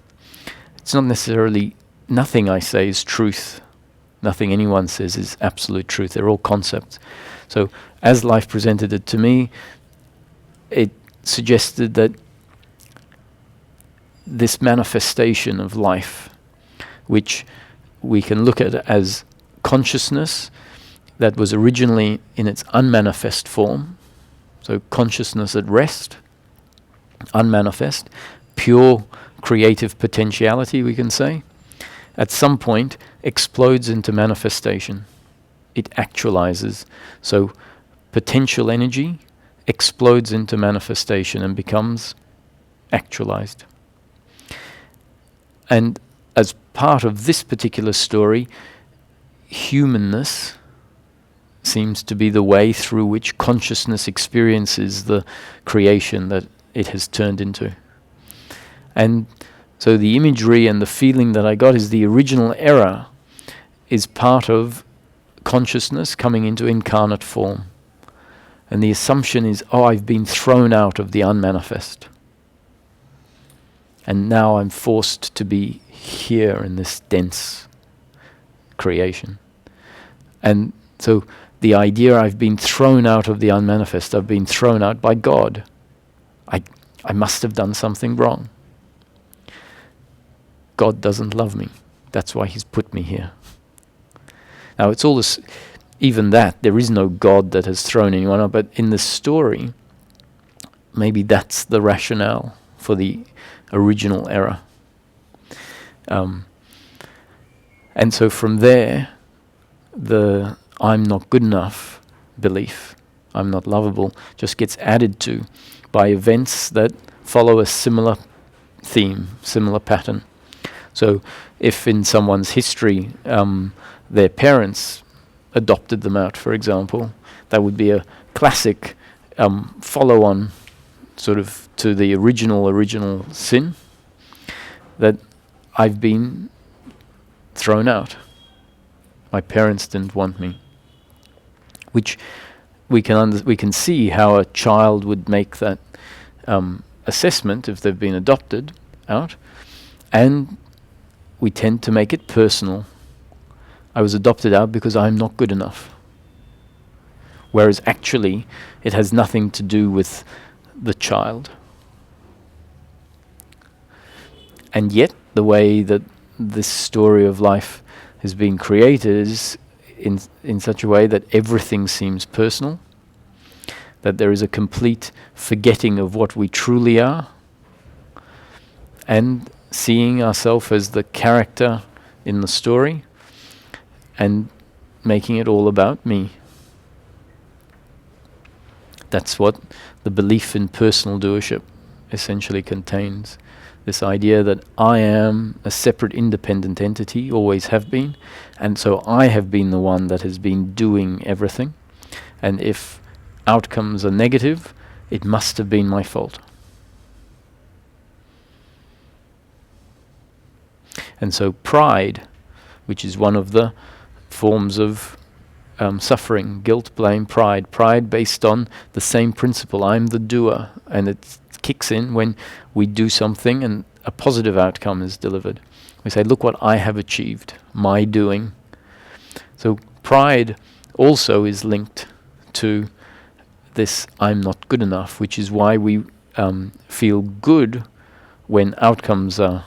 It's not necessarily, nothing I say is truth. Nothing anyone says is absolute truth. They're all concepts. So as life presented it to me, it suggested that this manifestation of life, which we can look at as consciousness that was originally in its unmanifest form, so consciousness at rest, unmanifest, pure creative potentiality, we can say, at some point explodes into manifestation. It actualizes. So potential energy explodes into manifestation and becomes actualized. And as part of this particular story, humanness seems to be the way through which consciousness experiences the creation that it has turned into. And so the imagery and the feeling that I got is the original error is part of consciousness coming into incarnate form. And the assumption is, I've been thrown out of the unmanifest. And now I'm forced to be here in this dense creation. And so the idea I've been thrown out of the unmanifest, I've been thrown out by God. I must have done something wrong. God doesn't love me. That's why he's put me here. Now it's all this, even that, there is no God that has thrown anyone out, but in this story, maybe that's the rationale for the original error. And so from there, the I'm not good enough belief, I'm not lovable, just gets added to by events that follow a similar theme, similar pattern. So if in someone's history their parents adopted them out, for example, that would be a classic follow-on sort of to the original sin, that I've been thrown out. My parents didn't want me. Which we can see how a child would make that assessment if they've been adopted out, and we tend to make it personal. I was adopted out because I'm not good enough. Whereas actually, it has nothing to do with the child. And yet, the way that this story of life has been created is in such a way that everything seems personal, that there is a complete forgetting of what we truly are, and seeing ourselves as the character in the story, and making it all about me. That's what the belief in personal doership essentially contains. This idea that I am a separate independent entity, always have been, and so I have been the one that has been doing everything. And if outcomes are negative, it must have been my fault. And so pride, which is one of the forms of suffering, guilt, blame, pride based on the same principle, I'm the doer, and it kicks in when we do something and a positive outcome is delivered. We say, look what I have achieved, my doing. So pride also is linked to this I'm not good enough, which is why we feel good when outcomes are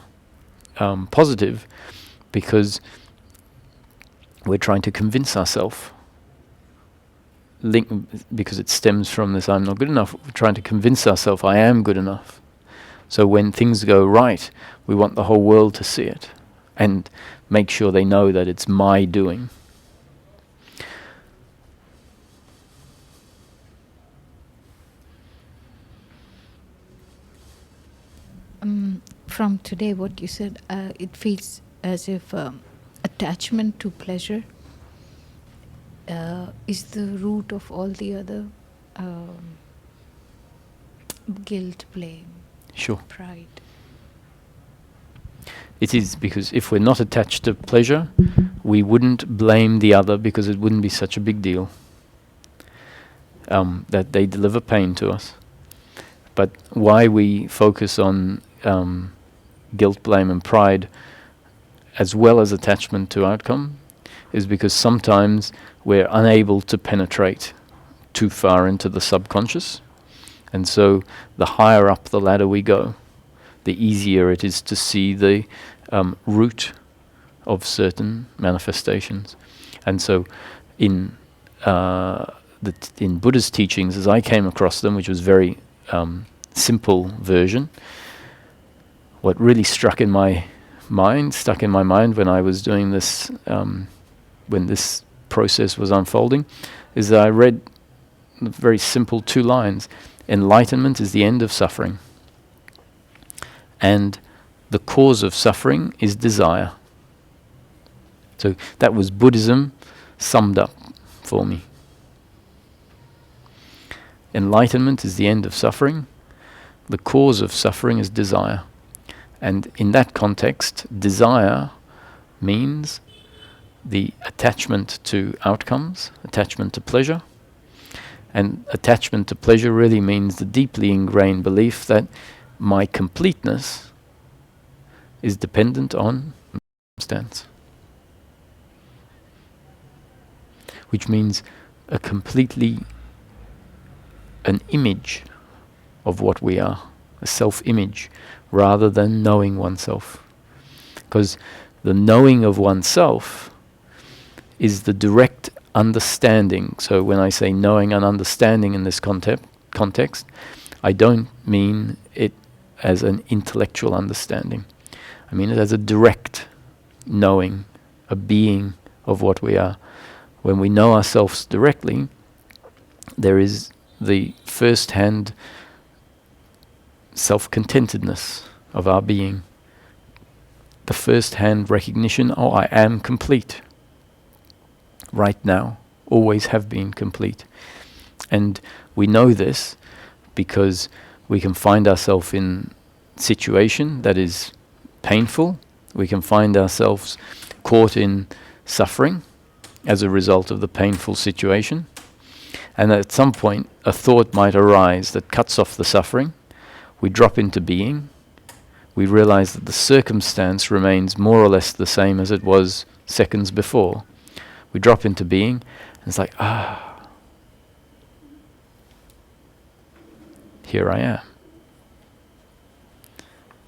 positive, because we're trying to convince ourselves, because it stems from this I'm not good enough, we're trying to convince ourselves I am good enough. So when things go right, we want the whole world to see it and make sure they know that it's my doing. From today, what you said, it feels as if attachment to pleasure is the root of all the other guilt, blame, Sure. pride. It is, because if we're not attached to pleasure, we wouldn't blame the other, because it wouldn't be such a big deal that they deliver pain to us. But why we focus on guilt, blame and pride as well as attachment to outcome is because sometimes we're unable to penetrate too far into the subconscious. And so the higher up the ladder we go, the easier it is to see the root of certain manifestations. And so in Buddha's teachings, as I came across them, which was very simple version, what really stuck in my mind when I was doing this, when this process was unfolding, is that I read very simple 2 lines. Enlightenment is the end of suffering, and the cause of suffering is desire. So that was Buddhism summed up for me. Enlightenment is the end of suffering. The cause of suffering is desire. And in that context, desire means the attachment to outcomes, attachment to pleasure. And attachment to pleasure really means the deeply ingrained belief that my completeness is dependent on circumstance. Which means an image of what we are, a self-image, rather than knowing oneself. Because the knowing of oneself is the direct understanding. So when I say knowing and understanding in this context, I don't mean it as an intellectual understanding. I mean it as a direct knowing, a being of what we are. When we know ourselves directly, there is the first-hand self-contentedness of our being. The first-hand recognition, oh, I am complete. Right now, always have been complete. And we know this because we can find ourselves in a situation that is painful. We can find ourselves caught in suffering as a result of the painful situation. And at some point, a thought might arise that cuts off the suffering. We drop into being. We realize that the circumstance remains more or less the same as it was seconds before. We drop into being, and it's like, here I am.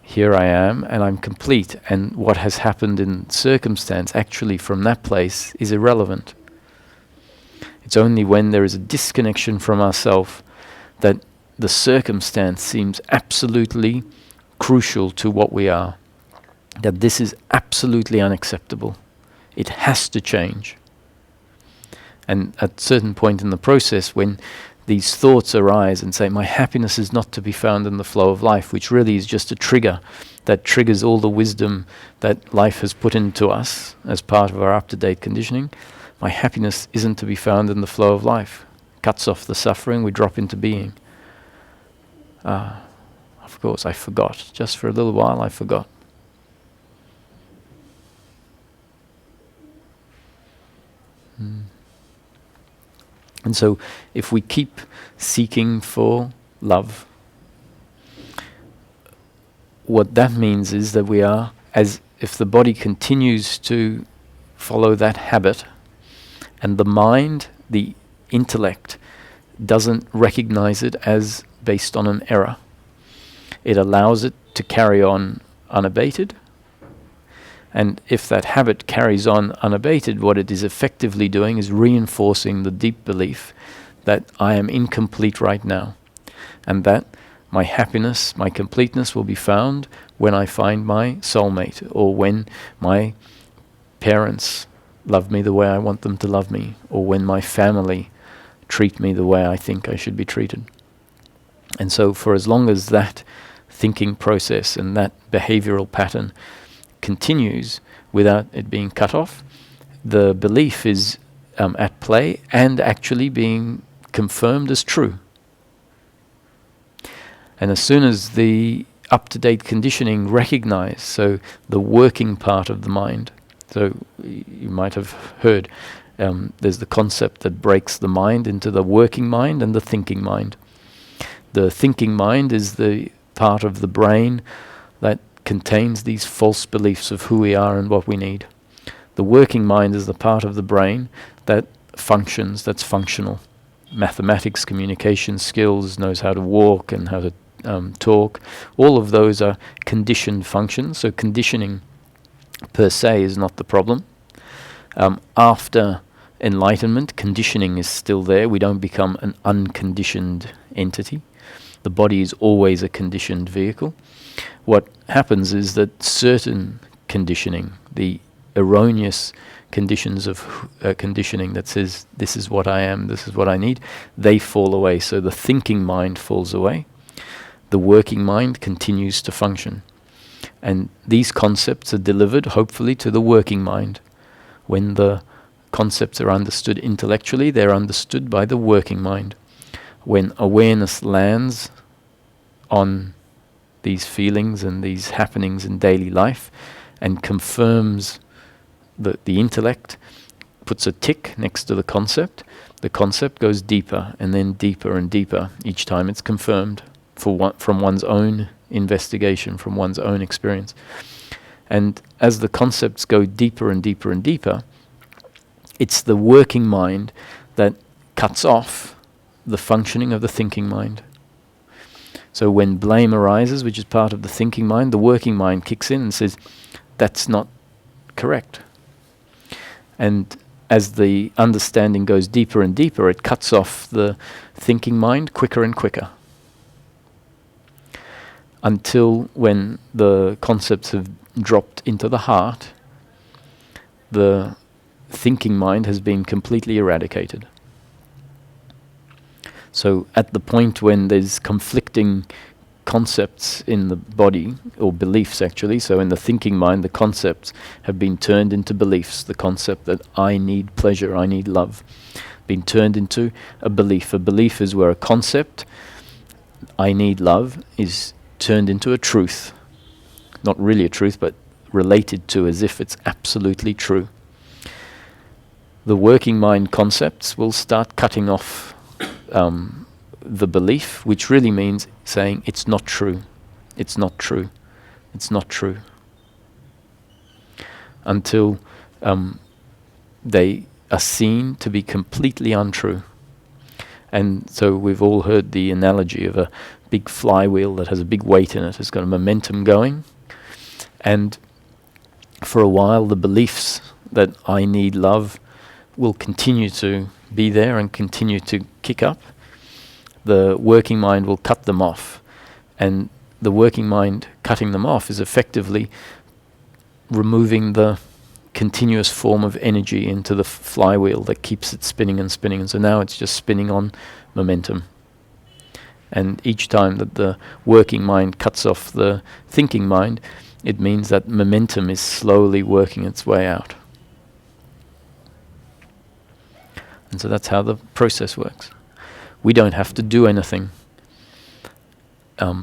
Here I am, and I'm complete. And what has happened in circumstance, actually from that place, is irrelevant. It's only when there is a disconnection from ourself that the circumstance seems absolutely crucial to what we are. That this is absolutely unacceptable. It has to change. And at a certain point in the process, when these thoughts arise and say, my happiness is not to be found in the flow of life, which really is just a trigger that triggers all the wisdom that life has put into us as part of our up-to-date conditioning. My happiness isn't to be found in the flow of life. Cuts off the suffering, we drop into being. Of course, I forgot. Just for a little while, I forgot. And so, if we keep seeking for love, what that means is that we are, as if the body continues to follow that habit, and the mind, the intellect, doesn't recognize it as based on an error. It allows it to carry on unabated. And if that habit carries on unabated, what it is effectively doing is reinforcing the deep belief that I am incomplete right now, and that my happiness, my completeness will be found when I find my soulmate, or when my parents love me the way I want them to love me, or when my family treat me the way I think I should be treated. And so for as long as that thinking process and that behavioral pattern continues without it being cut off, the belief is at play and actually being confirmed as true. And as soon as the up-to-date conditioning recognized, so the working part of the mind, so you might have heard there's the concept that breaks the mind into the working mind and the thinking mind. The thinking mind is the part of the brain that contains these false beliefs of who we are and what we need. The working mind is the part of the brain that functions, that's functional. Mathematics, communication skills, knows how to walk and how to talk. All of those are conditioned functions. So conditioning per se is not the problem. After enlightenment, conditioning is still there. We don't become an unconditioned entity. The body is always a conditioned vehicle. What happens is that certain conditioning, the erroneous conditions of conditioning that says this is what I am, this is what I need, they fall away. So the thinking mind falls away. The working mind continues to function. And these concepts are delivered, hopefully, to the working mind. When the concepts are understood intellectually, they're understood by the working mind. When awareness lands on these feelings and these happenings in daily life and confirms the intellect, puts a tick next to the concept goes deeper and then deeper and deeper each time it's confirmed from one's own investigation, from one's own experience. And as the concepts go deeper and deeper and deeper, it's the working mind that cuts off the functioning of the thinking mind. So when blame arises, which is part of the thinking mind, the working mind kicks in and says, that's not correct. And as the understanding goes deeper and deeper, it cuts off the thinking mind quicker and quicker. Until when the concepts have dropped into the heart, the thinking mind has been completely eradicated. So at the point when there's conflicting concepts in the body, or beliefs actually, so in the thinking mind the concepts have been turned into beliefs. The concept that I need pleasure, I need love, been turned into a belief. A belief is where a concept, I need love, is turned into a truth. Not really a truth, but related to as if it's absolutely true. The working mind concepts will start cutting off the belief, which really means saying it's not true, it's not true, it's not true. Until they are seen to be completely untrue. And so we've all heard the analogy of a big flywheel that has a big weight in it. It's got a momentum going. And for a while, the beliefs that I need love will continue to be there and continue to kick up. The working mind will cut them off. And the working mind cutting them off is effectively removing the continuous form of energy into the flywheel that keeps it spinning and spinning. And so now it's just spinning on momentum. And each time that the working mind cuts off the thinking mind, it means that momentum is slowly working its way out. And so that's how the process works. We don't have to do anything.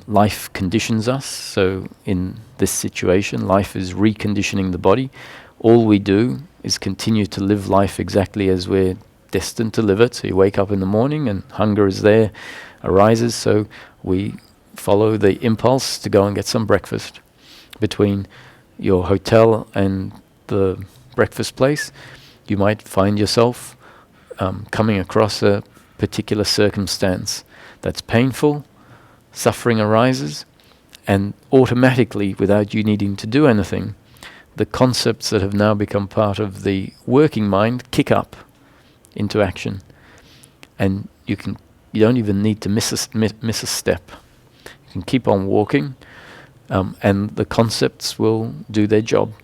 Life conditions us. So in this situation, life is reconditioning the body. All we do is continue to live life exactly as we're destined to live it. So you wake up in the morning and hunger is there, arises. So we follow the impulse to go and get some breakfast. Between your hotel and the breakfast place, you might find yourself coming across a particular circumstance that's painful. Suffering arises, and automatically, without you needing to do anything, the concepts that have now become part of the working mind kick up into action, and you don't even need to miss a step. You can keep on walking, and the concepts will do their job.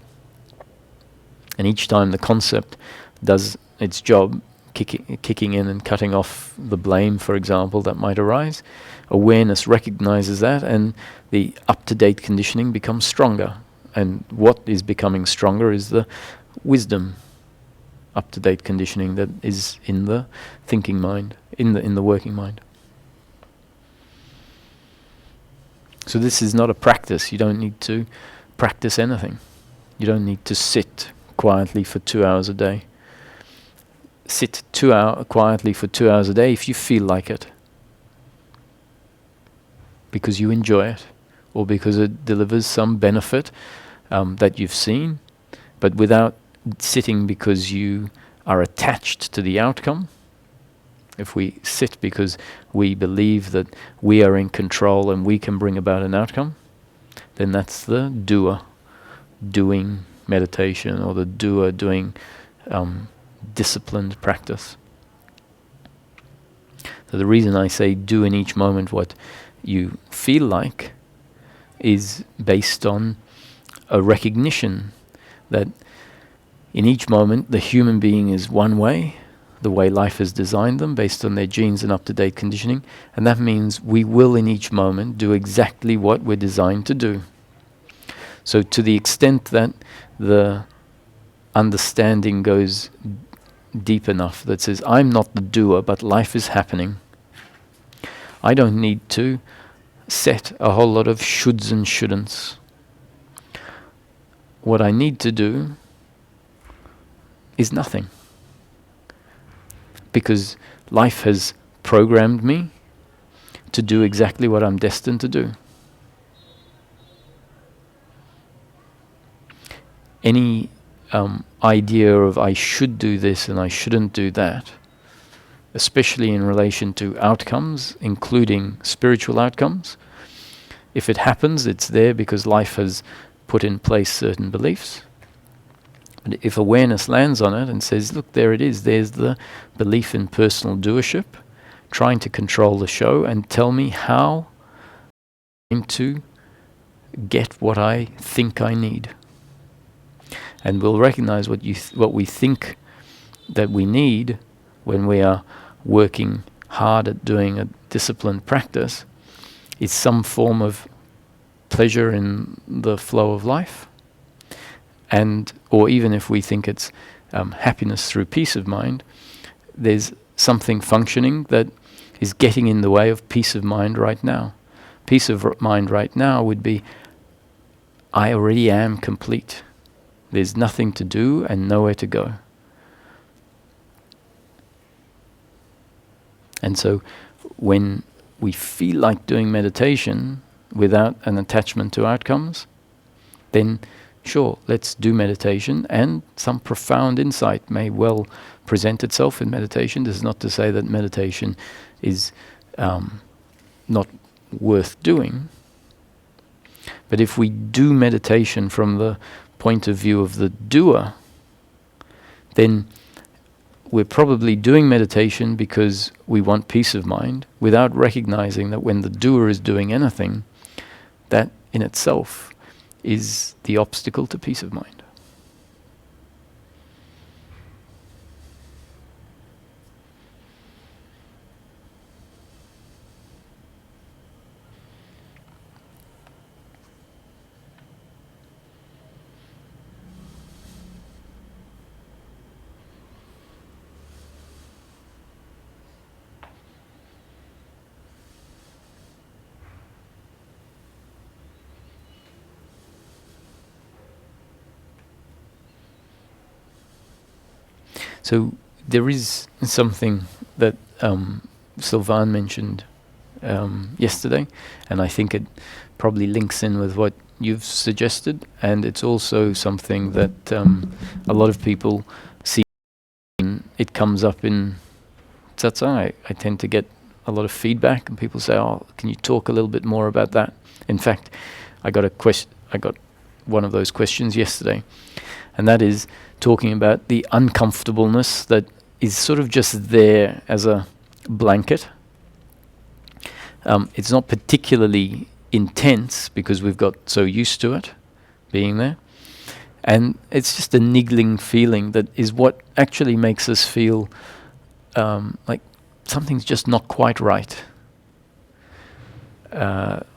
And each time the concept does its job, kicking in and cutting off the blame, for example, that might arise, awareness recognizes that, and the up-to-date conditioning becomes stronger. And what is becoming stronger is the wisdom up-to-date conditioning that is in the thinking mind, in the working mind. So this is not a practice. You don't need to practice anything. You don't need to sit quietly for 2 hours a day. Sit quietly for 2 hours a day if you feel like it, because you enjoy it, or because it delivers some benefit that you've seen, but without sitting because you are attached to the outcome. If we sit because we believe that we are in control and we can bring about an outcome, then that's the doer doing meditation, or the doer doing disciplined practice. So the reason I say do in each moment what you feel like is based on a recognition that in each moment the human being is one way, the way life has designed them based on their genes and up-to-date conditioning, and that means we will in each moment do exactly what we're designed to do. So to the extent that the understanding goes deep enough that says, I'm not the doer, but life is happening, I don't need to set a whole lot of shoulds and shouldn'ts. What I need to do is nothing, because life has programmed me to do exactly what I'm destined to do. Any idea of I should do this and I shouldn't do that, especially in relation to outcomes, including spiritual outcomes, if it happens, it's there because life has put in place certain beliefs. But if awareness lands on it and says, look, there it is, there's the belief in personal doership, trying to control the show, and tell me how I'm going to get what I think I need. And we'll recognize what we think that we need when we are working hard at doing a disciplined practice is some form of pleasure in the flow of life, or even if we think it's happiness through peace of mind, there's something functioning that is getting in the way of peace of mind right now. Peace of mind right now would be, I already am complete. There's nothing to do and nowhere to go. And so when we feel like doing meditation without an attachment to outcomes, then sure, let's do meditation, and some profound insight may well present itself in meditation. This is not to say that meditation is not worth doing. But if we do meditation from the point of view of the doer, then we're probably doing meditation because we want peace of mind, without recognizing that when the doer is doing anything, that in itself is the obstacle to peace of mind. So there is something that Sylvain mentioned yesterday, and I think it probably links in with what you've suggested, and it's also something that a lot of people see. It comes up in Satsang. I tend to get a lot of feedback, and people say, "Oh, can you talk a little bit more about that?" In fact, I got one of those questions yesterday, and that is talking about the uncomfortableness that is sort of just there as a blanket. It's not particularly intense because we've got so used to it being there. And it's just a niggling feeling that is what actually makes us feel like something's just not quite right.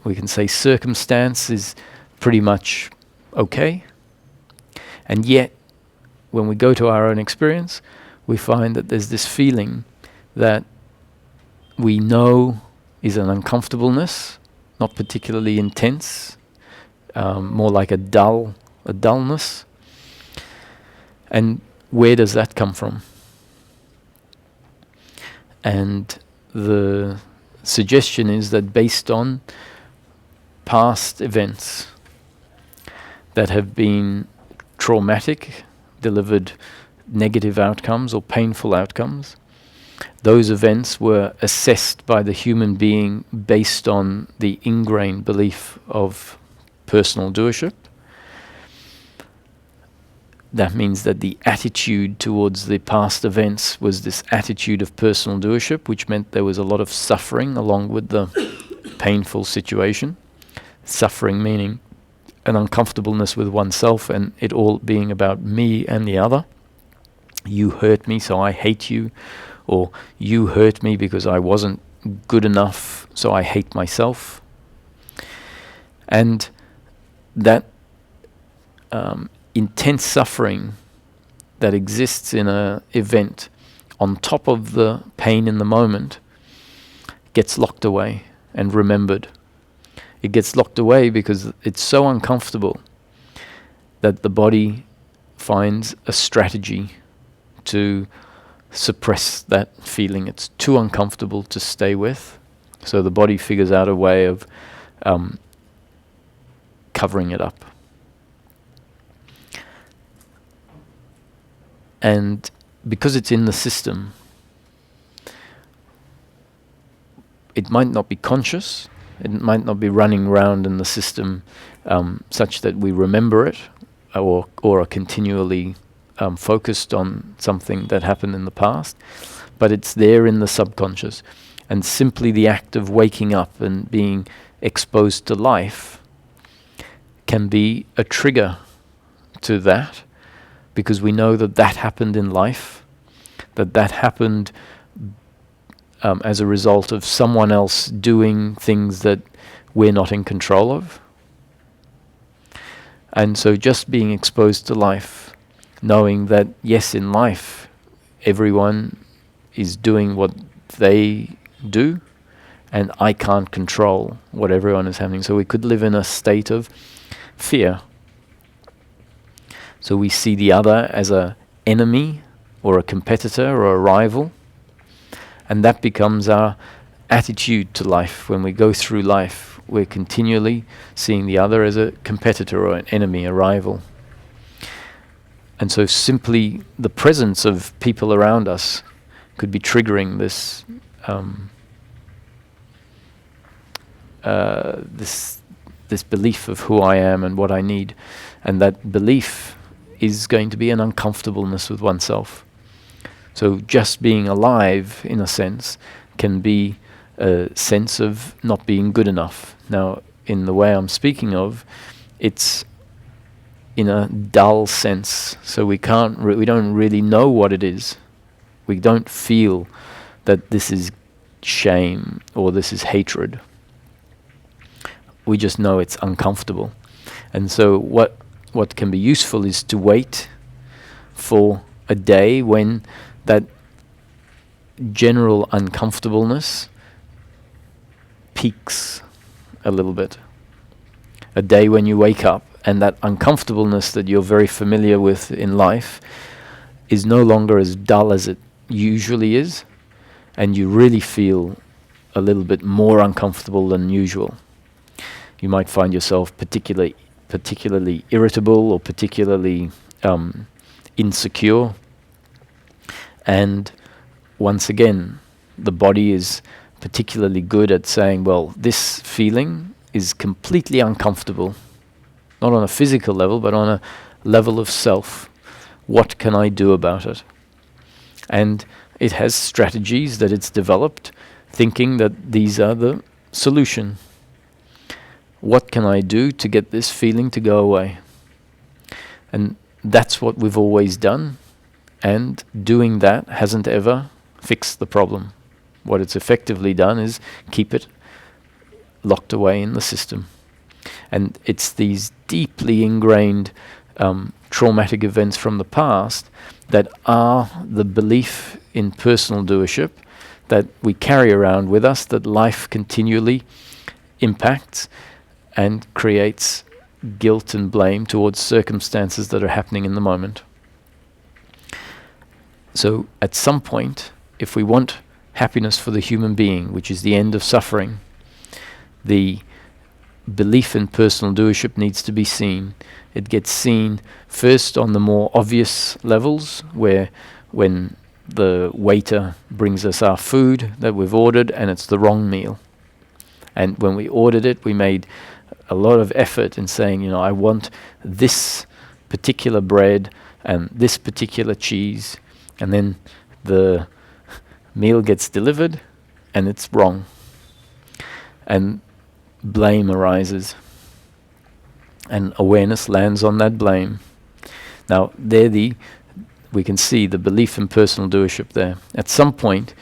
We can say circumstance is pretty much okay. And yet, when we go to our own experience, we find that there's this feeling that we know is an uncomfortableness, not particularly intense, more like a dullness. And where does that come from? And the suggestion is that based on past events that have been traumatic, delivered negative outcomes or painful outcomes, those events were assessed by the human being based on the ingrained belief of personal doership. That means that the attitude towards the past events was this attitude of personal doership, which meant there was a lot of suffering along with the painful situation. Suffering meaning an uncomfortableness with oneself and it all being about me and the other. You hurt me, so I hate you. Or you hurt me because I wasn't good enough, so I hate myself. And that intense suffering that exists in an event on top of the pain in the moment gets locked away and remembered. It gets locked away because it's so uncomfortable that the body finds a strategy to suppress that feeling. It's too uncomfortable to stay with. So the body figures out a way of covering it up. And because it's in the system, it might not be conscious, it might not be running around in the system such that we remember it or are continually focused on something that happened in the past, but it's there in the subconscious. And simply the act of waking up and being exposed to life can be a trigger to that, because we know that that happened in life, that happened as a result of someone else doing things that we're not in control of. And so just being exposed to life, knowing that yes, in life, everyone is doing what they do, and I can't control what everyone is having. So we could live in a state of fear. So we see the other as an enemy or a competitor or a rival, and that becomes our attitude to life. When we go through life, we're continually seeing the other as a competitor or an enemy, a rival. And so simply the presence of people around us could be triggering this this belief of who I am and what I need. And that belief is going to be an uncomfortableness with oneself. So just being alive, in a sense, can be a sense of not being good enough. Now, in the way I'm speaking of, it's in a dull sense. So we don't really know what it is. We don't feel that this is shame or this is hatred. We just know it's uncomfortable. And so what can be useful is to wait for a day when that general uncomfortableness peaks a little bit. A day when you wake up and that uncomfortableness that you're very familiar with in life is no longer as dull as it usually is, and you really feel a little bit more uncomfortable than usual. You might find yourself particularly irritable or particularly insecure. And once again, the body is particularly good at saying, well, this feeling is completely uncomfortable, not on a physical level, but on a level of self. What can I do about it? And it has strategies that it's developed, thinking that these are the solution. What can I do to get this feeling to go away? And that's what we've always done, and doing that hasn't ever fixed the problem. What it's effectively done is keep it locked away in the system. And it's these deeply ingrained traumatic events from the past that are the belief in personal doership that we carry around with us, that life continually impacts and creates guilt and blame towards circumstances that are happening in the moment. So at some point, if we want happiness for the human being, which is the end of suffering, the belief in personal doership needs to be seen. It gets seen first on the more obvious levels, where when the waiter brings us our food that we've ordered and it's the wrong meal. And when we ordered it, we made a lot of effort in saying, I want this particular bread and this particular cheese, and then the meal gets delivered and it's wrong. And blame arises. And awareness lands on that blame. Now, we can see the belief in personal doership there. At some point,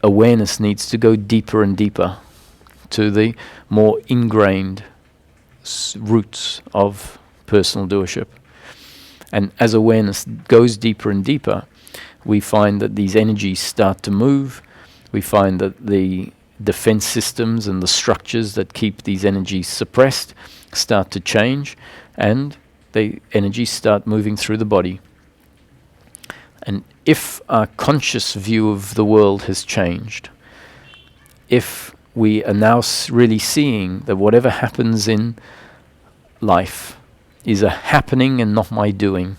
awareness needs to go deeper and deeper to the more ingrained roots of personal doership. And as awareness goes deeper and deeper, we find that these energies start to move. We find that the defense systems and the structures that keep these energies suppressed start to change, and the energies start moving through the body. And if our conscious view of the world has changed, if we are now really seeing that whatever happens in life is a happening and not my doing,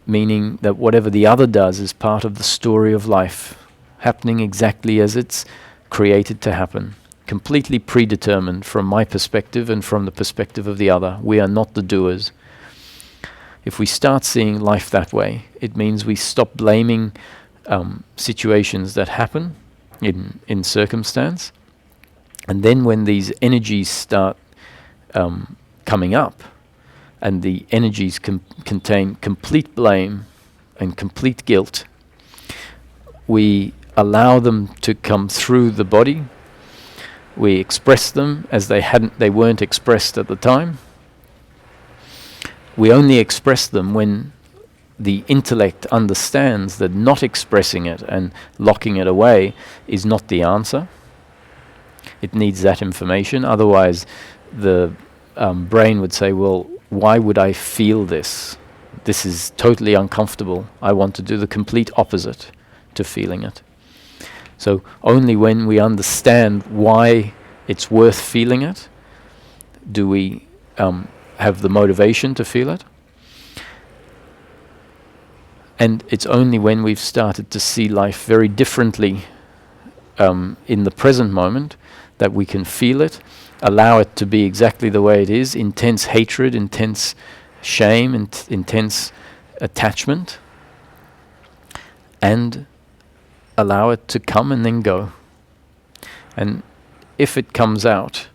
meaning that whatever the other does is part of the story of life, happening exactly as it's created to happen, completely predetermined from my perspective and from the perspective of the other. We are not the doers. If we start seeing life that way, it means we stop blaming situations that happen in circumstance. And then when these energies start coming up, and the energies contain complete blame and complete guilt, we allow them to come through the body. We express them as they weren't expressed at the time. We only express them when the intellect understands that not expressing it and locking it away is not the answer. It needs that information. Otherwise, the brain would say, well, why would I feel this? This is totally uncomfortable. I want to do the complete opposite to feeling it. So only when we understand why it's worth feeling it do we have the motivation to feel it. And it's only when we've started to see life very differently in the present moment that we can feel it, allow it to be exactly the way it is, intense hatred, intense shame, intense attachment, and allow it to come and then go. And if it comes out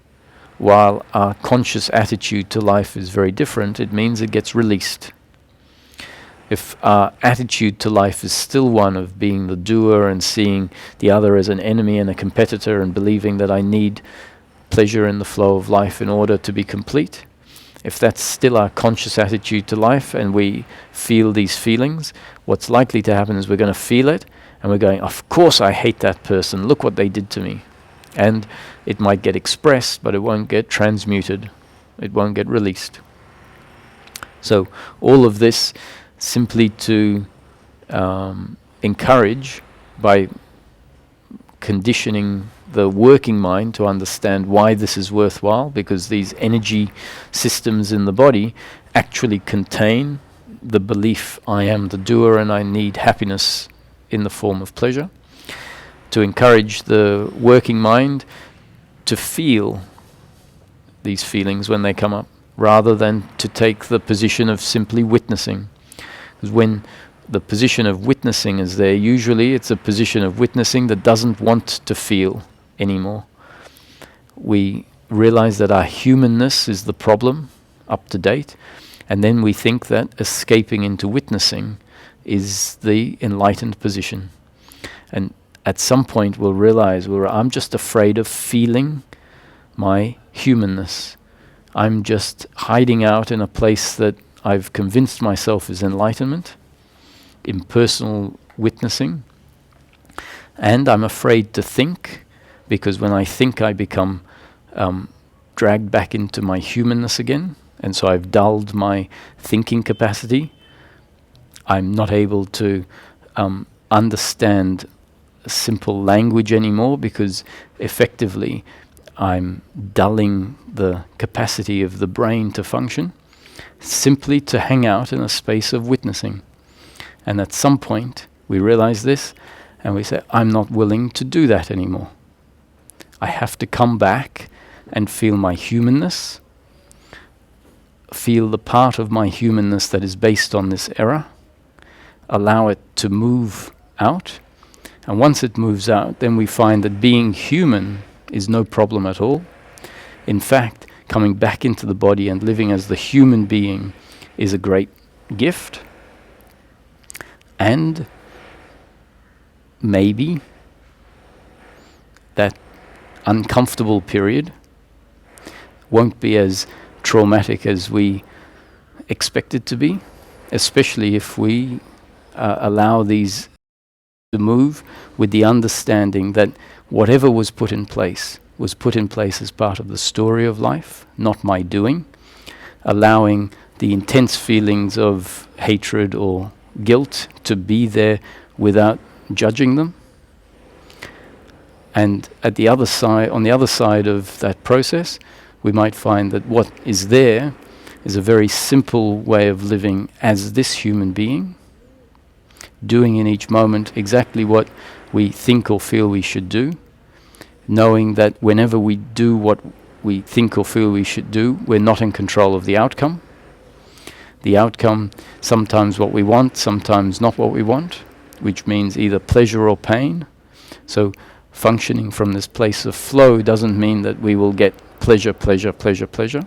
while our conscious attitude to life is very different, it means it gets released. If our attitude to life is still one of being the doer and seeing the other as an enemy and a competitor and believing that I need pleasure in the flow of life in order to be complete, if that's still our conscious attitude to life and we feel these feelings, what's likely to happen is we're going to feel it and we're going, of course I hate that person, look what they did to me. And it might get expressed, but it won't get transmuted. It won't get released. So all of this simply to encourage, by conditioning the working mind to understand why this is worthwhile, because these energy systems in the body actually contain the belief I am the doer and I need happiness in the form of pleasure. To encourage the working mind to feel these feelings when they come up, rather than to take the position of simply witnessing. Because when the position of witnessing is there, usually it's a position of witnessing that doesn't want to feel anymore. We realize that our humanness is the problem up to date, and then we think that escaping into witnessing is the enlightened position. And at some point we'll realize, I'm just afraid of feeling my humanness. I'm just hiding out in a place that I've convinced myself is enlightenment, impersonal witnessing, and I'm afraid to think, because when I think I become dragged back into my humanness again, and so I've dulled my thinking capacity. I'm not able to understand simple language anymore, because effectively I'm dulling the capacity of the brain to function, simply to hang out in a space of witnessing. And at some point we realize this, and we say, I'm not willing to do that anymore. I have to come back and feel my humanness, feel the part of my humanness that is based on this error, allow it to move out. And once it moves out, then we find that being human is no problem at all. In fact, coming back into the body and living as the human being is a great gift. And maybe that uncomfortable period won't be as traumatic as we expect it to be, especially if we allow these to move with the understanding that whatever was put in place as part of the story of life, not my doing, allowing the intense feelings of hatred or guilt to be there without judging them. And at the other side, on the other side of that process, we might find that what is there is a very simple way of living as this human being, doing in each moment exactly what we think or feel we should do, knowing that whenever we do what we think or feel we should do, we're not in control of the outcome. The outcome, sometimes what we want, sometimes not what we want, which means either pleasure or pain. So functioning from this place of flow doesn't mean that we will get pleasure, pleasure, pleasure, pleasure.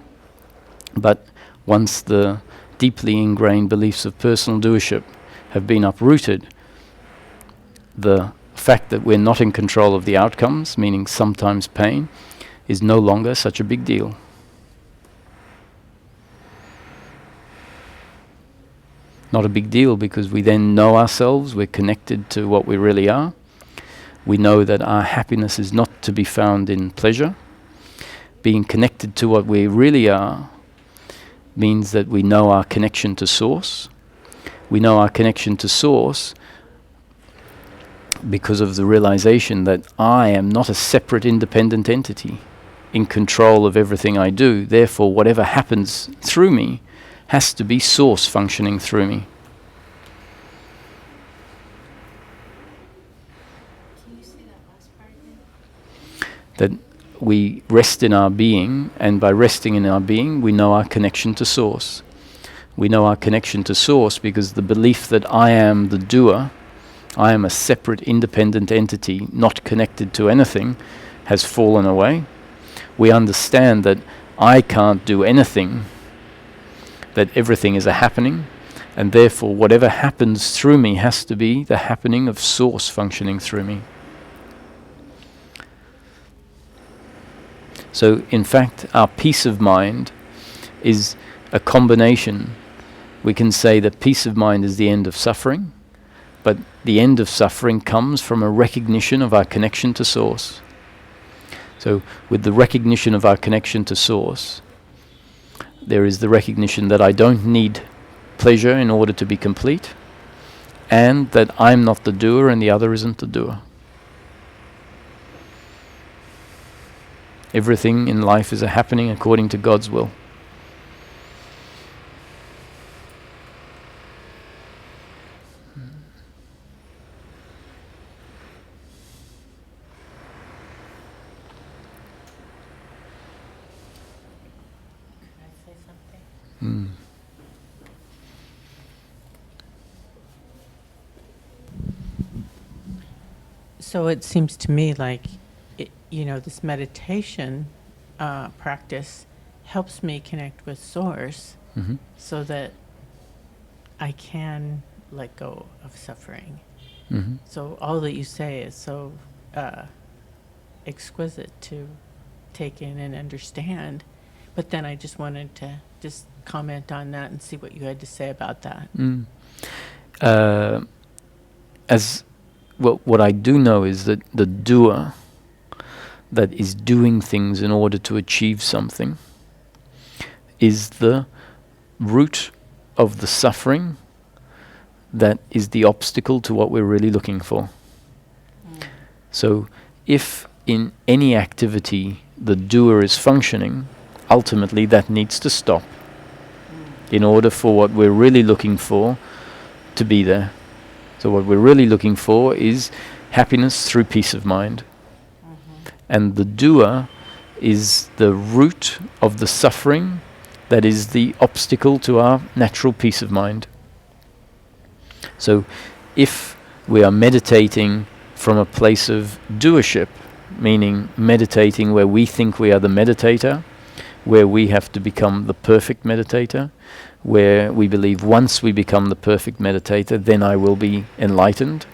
But once the deeply ingrained beliefs of personal doership have been uprooted, the fact that we're not in control of the outcomes, meaning sometimes pain, is no longer such a big deal. Not a big deal because we then know ourselves, we're connected to what we really are. We know that our happiness is not to be found in pleasure. Being connected to what we really are means that we know our connection to Source. We know our connection to Source because of the realization that I am not a separate independent entity in control of everything I do. Therefore, whatever happens through me has to be Source functioning through me. Can you say that last part again? That we rest in our being, and by resting in our being, we know our connection to Source. We know our connection to Source because the belief that I am the doer, I am a separate independent entity, not connected to anything, has fallen away. We understand that I can't do anything, that everything is a happening, and therefore whatever happens through me has to be the happening of Source functioning through me. So in fact, our peace of mind is a combination. We can say that peace of mind is the end of suffering, but the end of suffering comes from a recognition of our connection to Source. So with the recognition of our connection to Source, there is the recognition that I don't need pleasure in order to be complete, and that I'm not the doer and the other isn't the doer. Everything in life is a happening according to God's will. Can I say something? Mm. So it seems to me like, this meditation practice helps me connect with Source Mhm. so that I can let go of suffering. Mhm. So all that you say is so exquisite to take in and understand. But then I just wanted to just comment on that and see what you had to say about that. Mm. As well, what I do know is that the doer that is doing things in order to achieve something is the root of the suffering that is the obstacle to what we're really looking for. So if in any activity the doer is functioning, ultimately that needs to stop in order for what we're really looking for to be there. So what we're really looking for is happiness through peace of mind. And the doer is the root of the suffering that is the obstacle to our natural peace of mind. So if we are meditating from a place of doership, meaning meditating where we think we are the meditator, where we have to become the perfect meditator, where we believe once we become the perfect meditator, then I will be enlightened,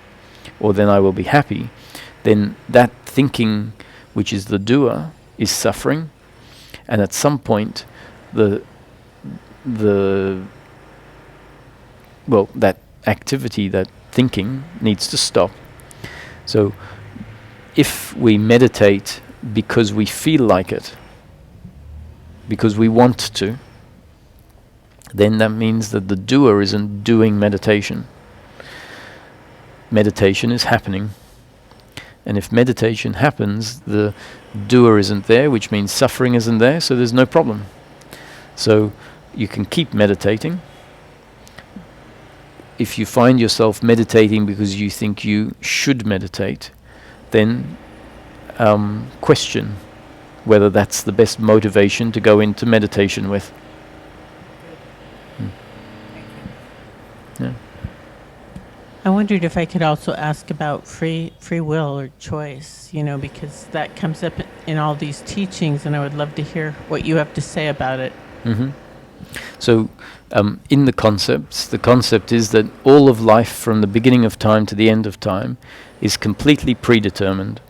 or then I will be happy, then that thinking, which is the doer, is suffering, and at some point that activity, that thinking, needs to stop. So if we meditate because we feel like it, because we want to, then that means that the doer isn't doing meditation. Meditation is happening. And if meditation happens, the doer isn't there, which means suffering isn't there, so there's no problem. So you can keep meditating. If you find yourself meditating because you think you should meditate, then question whether that's the best motivation to go into meditation with. Yeah. I wondered if I could also ask about free will or choice, because that comes up in all these teachings, and I would love to hear what you have to say about it. Mm-hmm. So in the concept is that all of life from the beginning of time to the end of time is completely predetermined.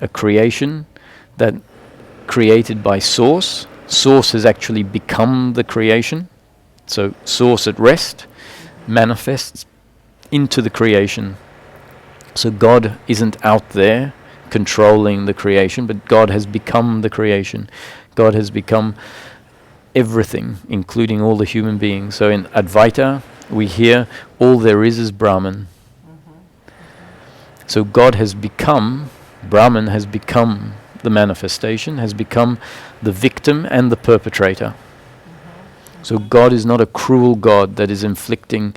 A creation that created by Source. Source has actually become the creation. So Source at rest manifests into the creation. So God isn't out there controlling the creation, but God has become the creation. God has become everything, including all the human beings. So in Advaita, we hear all there is Brahman. So God has become, Brahman has become the manifestation, has become the victim and the perpetrator. So God is not a cruel God that is inflicting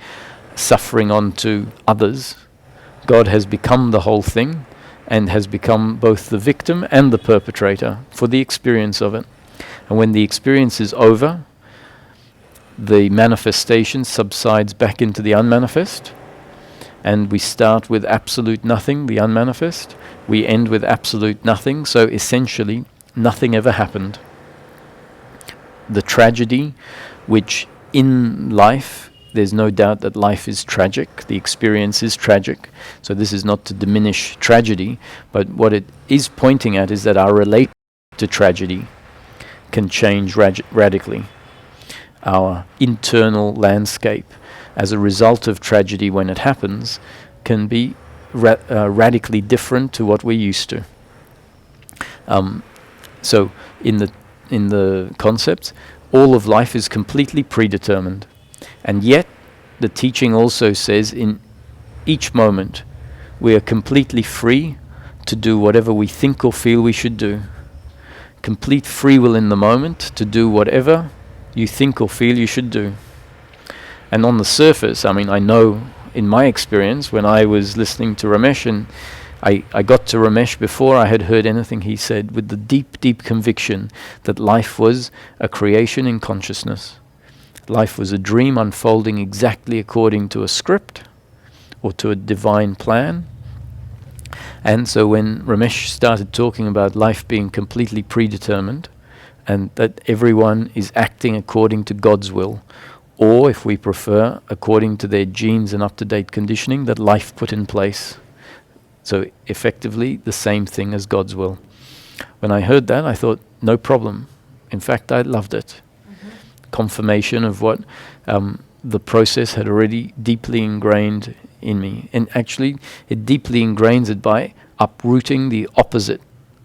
suffering onto others. God has become the whole thing and has become both the victim and the perpetrator for the experience of it. And when the experience is over, the manifestation subsides back into the unmanifest, and we start with absolute nothing, the unmanifest. We end with absolute nothing, so essentially nothing ever happened. The tragedy, which in life, there's no doubt that life is tragic, the experience is tragic, so this is not to diminish tragedy, but what it is pointing at is that our relation to tragedy can change radically. Our internal landscape, as a result of tragedy when it happens, can be radically different to what we're used to. So in the concept, all of life is completely predetermined. And yet, the teaching also says in each moment we are completely free to do whatever we think or feel we should do. Complete free will in the moment to do whatever you think or feel you should do. And on the surface, I mean, I know in my experience when I was listening to Ramesh, and I got to Ramesh before I had heard anything he said, with the deep, deep conviction that life was a creation in consciousness. Life was a dream unfolding exactly according to a script or to a divine plan. And so when Ramesh started talking about life being completely predetermined and that everyone is acting according to God's will, or if we prefer, according to their genes and up-to-date conditioning that life put in place. So effectively the same thing as God's will. When I heard that, I thought, no problem. In fact, I loved it. Confirmation of what the process had already deeply ingrained in me. And actually, it deeply ingrains it by uprooting the opposite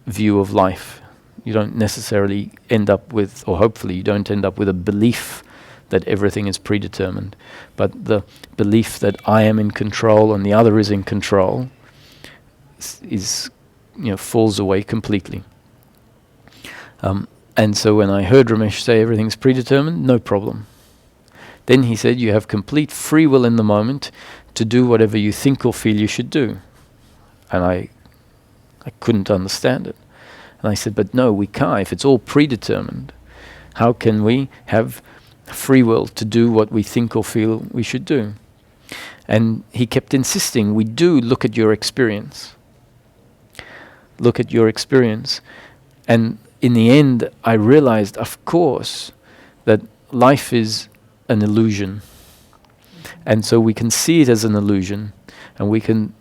view of life. You don't necessarily end up with, or hopefully you don't end up with a belief that everything is predetermined, but the belief that I am in control and the other is in control is falls away completely. And so when I heard Ramesh say everything's predetermined, no problem. Then he said you have complete free will in the moment to do whatever you think or feel you should do. And I couldn't understand it. And I said, but no, we can't. If it's all predetermined, how can we have free will to do what we think or feel we should do? And he kept insisting, we do look at your experience. Look at your experience. And in the end, I realized, of course, that life is an illusion. And so we can see it as an illusion, and we can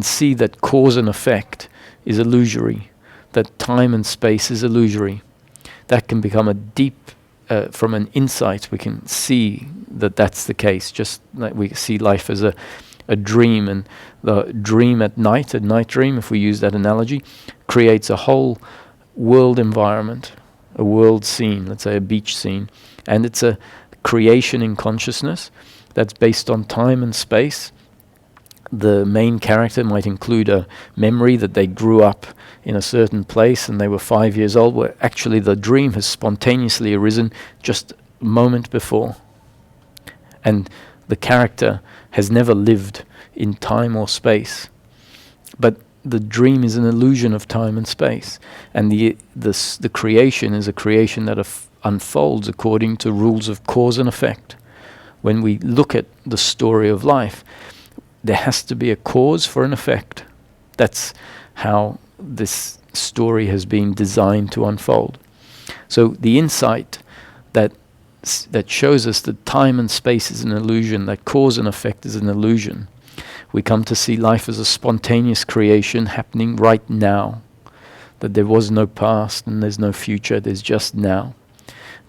see that cause and effect is illusory, that time and space is illusory. That can become a deep, from an insight, we can see that that's the case, just like we see life as a dream, and the dream at night, a night dream, if we use that analogy, creates a whole world environment, a world scene, let's say a beach scene, and it's a creation in consciousness that's based on time and space. The main character might include a memory that they grew up in a certain place and they were 5 years old, where actually the dream has spontaneously arisen just a moment before. And the character has never lived in time or space. But the dream is an illusion of time and space. And the creation is a creation that unfolds according to rules of cause and effect. When we look at the story of life, there has to be a cause for an effect. That's how this story has been designed to unfold. So the insight that shows us that time and space is an illusion, that cause and effect is an illusion, we come to see life as a spontaneous creation happening right now. That there was no past and there's no future, there's just now.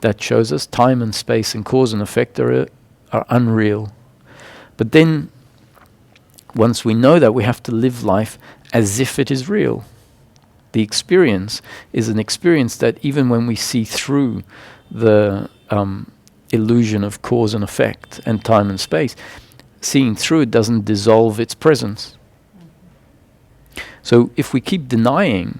That shows us time and space and cause and effect are unreal. But then, once we know that, we have to live life as if it is real. The experience is an experience that even when we see through the illusion of cause and effect and time and space, seeing through it doesn't dissolve its presence. So if we keep denying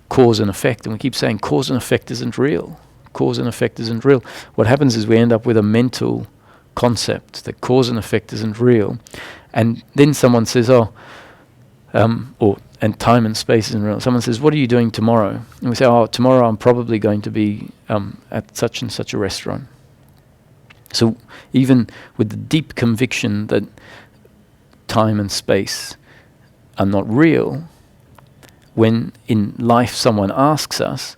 cause and effect, and we keep saying cause and effect isn't real, cause and effect isn't real, what happens is we end up with a mental concept that cause and effect isn't real. And then someone says, and time and space isn't real. Someone says, what are you doing tomorrow? And we say, tomorrow I'm probably going to be at such and such a restaurant. So even with the deep conviction that time and space are not real, when in life someone asks us,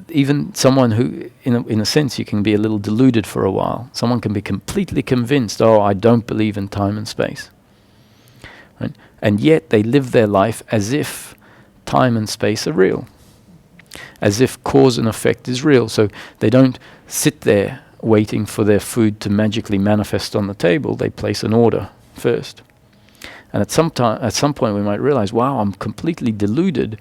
even someone who, in a sense, you can be a little deluded for a while. Someone can be completely convinced, I don't believe in time and space. Right? And yet they live their life as if time and space are real. As if cause and effect is real. So they don't sit there waiting for their food to magically manifest on the table. They place an order first. And at some point we might realize, wow, I'm completely deluded.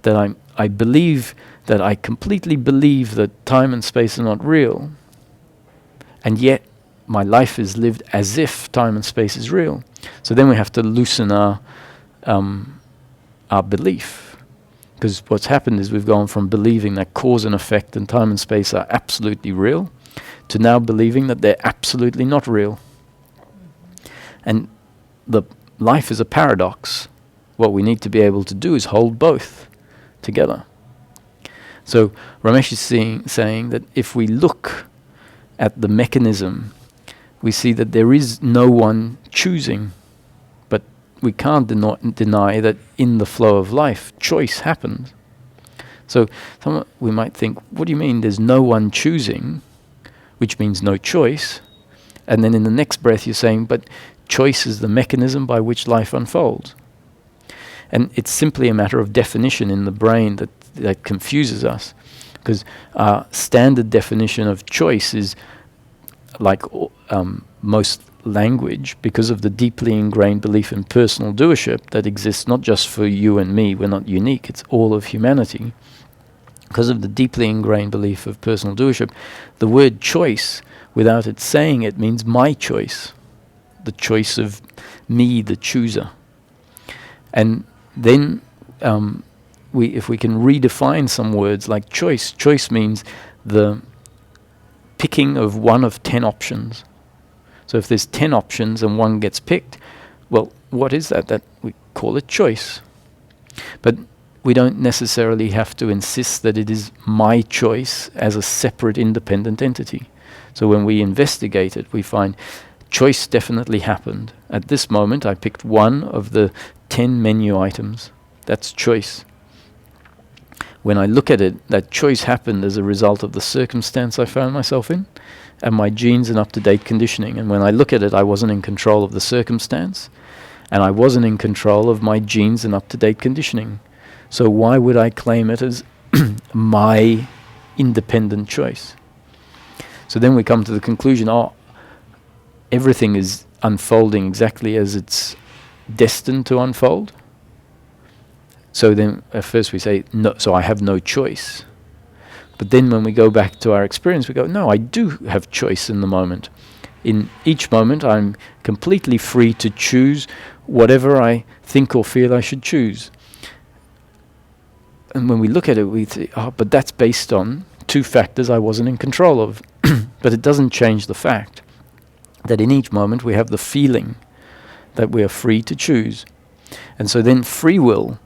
that I believe that I completely believe that time and space are not real, and yet my life is lived as if time and space is real. So then we have to loosen our belief, because what's happened is we've gone from believing that cause and effect and time and space are absolutely real to now believing that they're absolutely not real. And the life is a paradox. What we need to be able to do is hold both together. So Ramesh is saying that if we look at the mechanism, we see that there is no one choosing, but we can't deny that in the flow of life, choice happens. So we might think, what do you mean there's no one choosing, which means no choice? And then in the next breath you're saying, but choice is the mechanism by which life unfolds. And it's simply a matter of definition in the brain that confuses us, because our standard definition of choice is like most language, because of the deeply ingrained belief in personal doership that exists not just for you and me, we're not unique, it's all of humanity. Because of the deeply ingrained belief of personal doership, the word choice, without it saying it, means my choice, the choice of me, the chooser. And then if we can redefine some words like choice means the picking of one of 10 options. So if there's 10 options and one gets picked, well, what is that? That we call it choice. But we don't necessarily have to insist that it is my choice as a separate independent entity. So when we investigate it, we find choice definitely happened. At this moment, I picked one of the 10 menu items. That's choice. When I look at it, that choice happened as a result of the circumstance I found myself in and my genes and up-to-date conditioning. And when I look at it, I wasn't in control of the circumstance and I wasn't in control of my genes and up-to-date conditioning. So why would I claim it as my independent choice? So then we come to the conclusion, everything is unfolding exactly as it's destined to unfold. So then at first we say, no, so I have no choice. But then when we go back to our experience, we go, no, I do have choice in the moment. In each moment, I'm completely free to choose whatever I think or feel I should choose. And when we look at it, we say, but that's based on 2 factors I wasn't in control of. But it doesn't change the fact that in each moment we have the feeling that we are free to choose. And so then free will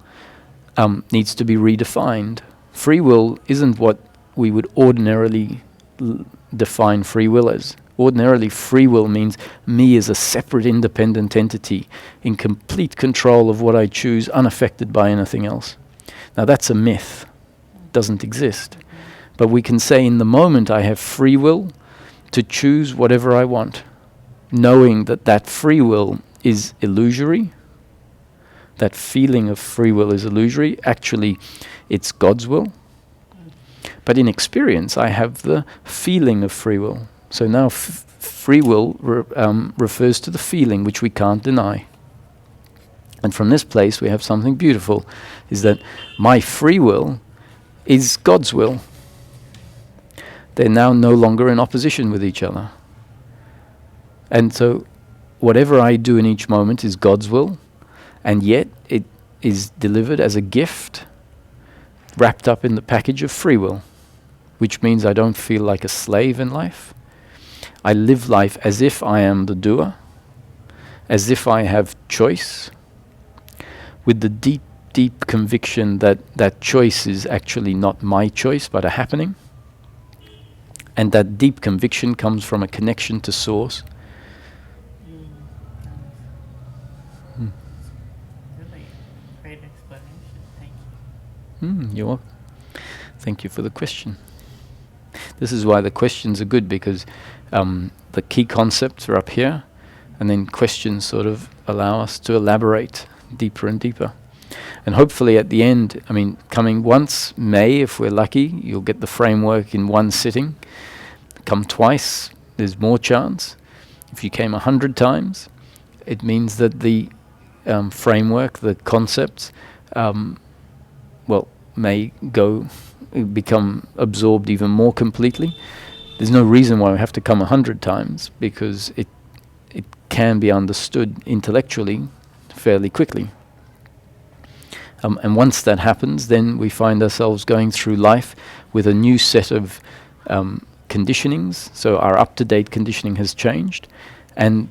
needs to be redefined. Free will isn't what we would ordinarily define free will as. Ordinarily, free will means me as a separate independent entity in complete control of what I choose, unaffected by anything else. Now that's a myth. It doesn't exist. But we can say in the moment I have free will to choose whatever I want, knowing that that free will is illusory. That feeling of free will is illusory. Actually, it's God's will. But in experience, I have the feeling of free will. So now free will refers to the feeling, which we can't deny. And from this place, we have something beautiful, is that my free will is God's will. They're now no longer in opposition with each other. And so whatever I do in each moment is God's will, and yet it is delivered as a gift wrapped up in the package of free will, which means I don't feel like a slave in life. I live life as if I am the doer, as if I have choice, with the deep, deep conviction that that choice is actually not my choice, but a happening. And that deep conviction comes from a connection to Source. Really great explanation. Thank you. You're welcome. Thank you for the question. This is why the questions are good, because the key concepts are up here, and then questions sort of allow us to elaborate deeper and deeper. And hopefully at the end, coming once may, if we're lucky, you'll get the framework in one sitting. Come twice, there's more chance. If you came 100 times, it means that the framework, the concepts, may become absorbed even more completely. There's no reason why we have to come 100 times, because it can be understood intellectually fairly quickly. And once that happens, then we find ourselves going through life with a new set of conditionings. So our up-to-date conditioning has changed. And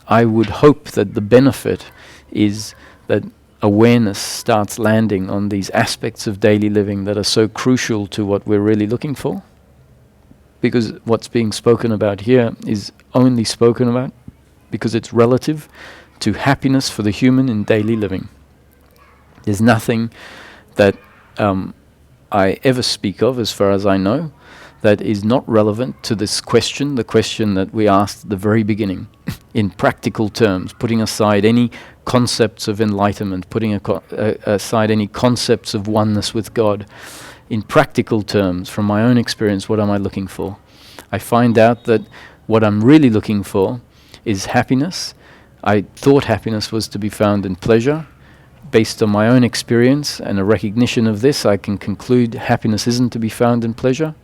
I would hope that the benefit is that awareness starts landing on these aspects of daily living that are so crucial to what we're really looking for. Because what's being spoken about here is only spoken about because it's relative to happiness for the human in daily living. There's nothing that I ever speak of, as far as I know, that is not relevant to this question, the question that we asked at the very beginning, in practical terms, putting aside any concepts of enlightenment, putting aside any concepts of oneness with God. In practical terms, from my own experience, what am I looking for? I find out that what I'm really looking for is happiness. I thought happiness was to be found in pleasure. Based on my own experience and a recognition of this, I can conclude happiness isn't to be found in pleasure.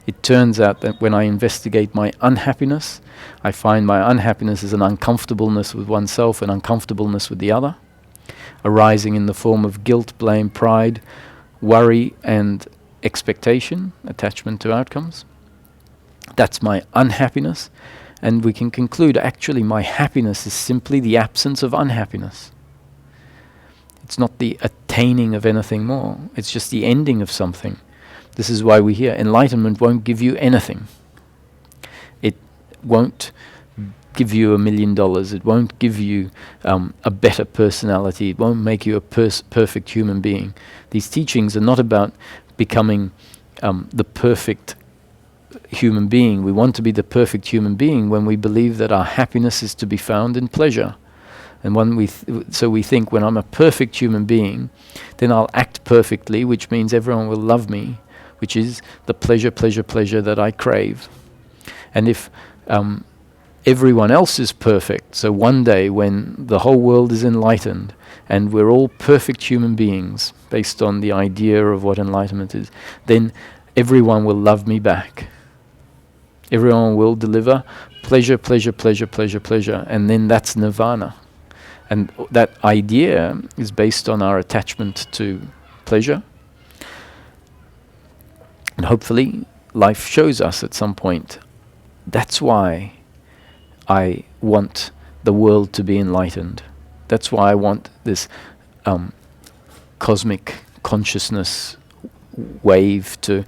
It turns out that when I investigate my unhappiness, I find my unhappiness is an uncomfortableness with oneself and uncomfortableness with the other, arising in the form of guilt, blame, pride, worry, and expectation, attachment to outcomes. That's my unhappiness. And we can conclude, actually, my happiness is simply the absence of unhappiness. It's not the attaining of anything more. It's just the ending of something. This is why we hear enlightenment won't give you anything. It won't give you $1 million. It won't give you a better personality. It won't make you a perfect human being. These teachings are not about becoming the perfect human being. We want to be the perfect human being when we believe that our happiness is to be found in pleasure. And when we think, when I'm a perfect human being, then I'll act perfectly, which means everyone will love me, which is the pleasure that I crave. And if everyone else is perfect, so one day when the whole world is enlightened and we're all perfect human beings based on the idea of what enlightenment is, then everyone will love me back. Everyone will deliver pleasure, and then that's nirvana. And that idea is based on our attachment to pleasure. And hopefully life shows us at some point. That's why I want the world to be enlightened. That's why I want this cosmic consciousness wave to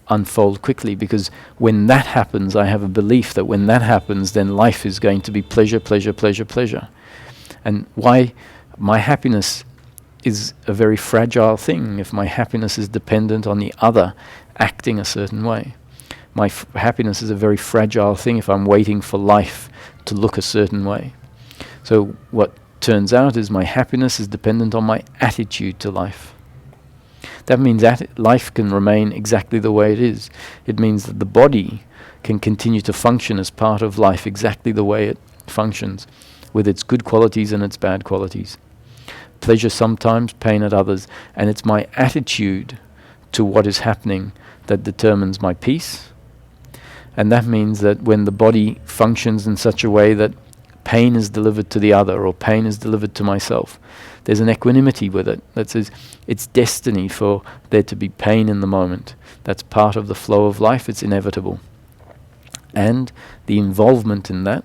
unfold quickly, because when that happens, I have a belief that when that happens, then life is going to be pleasure. And why my happiness is a very fragile thing if my happiness is dependent on the other acting a certain way. My happiness is a very fragile thing if I'm waiting for life to look a certain way. So what turns out is my happiness is dependent on my attitude to life. That means that life can remain exactly the way it is. It means that the body can continue to function as part of life exactly the way it functions, with its good qualities and its bad qualities. Pleasure sometimes, pain at others. And it's my attitude to what is happening that determines my peace. And that means that when the body functions in such a way that pain is delivered to the other or pain is delivered to myself, there's an equanimity with it that says it's destiny for there to be pain in the moment. That's part of the flow of life. It's inevitable. And the involvement in that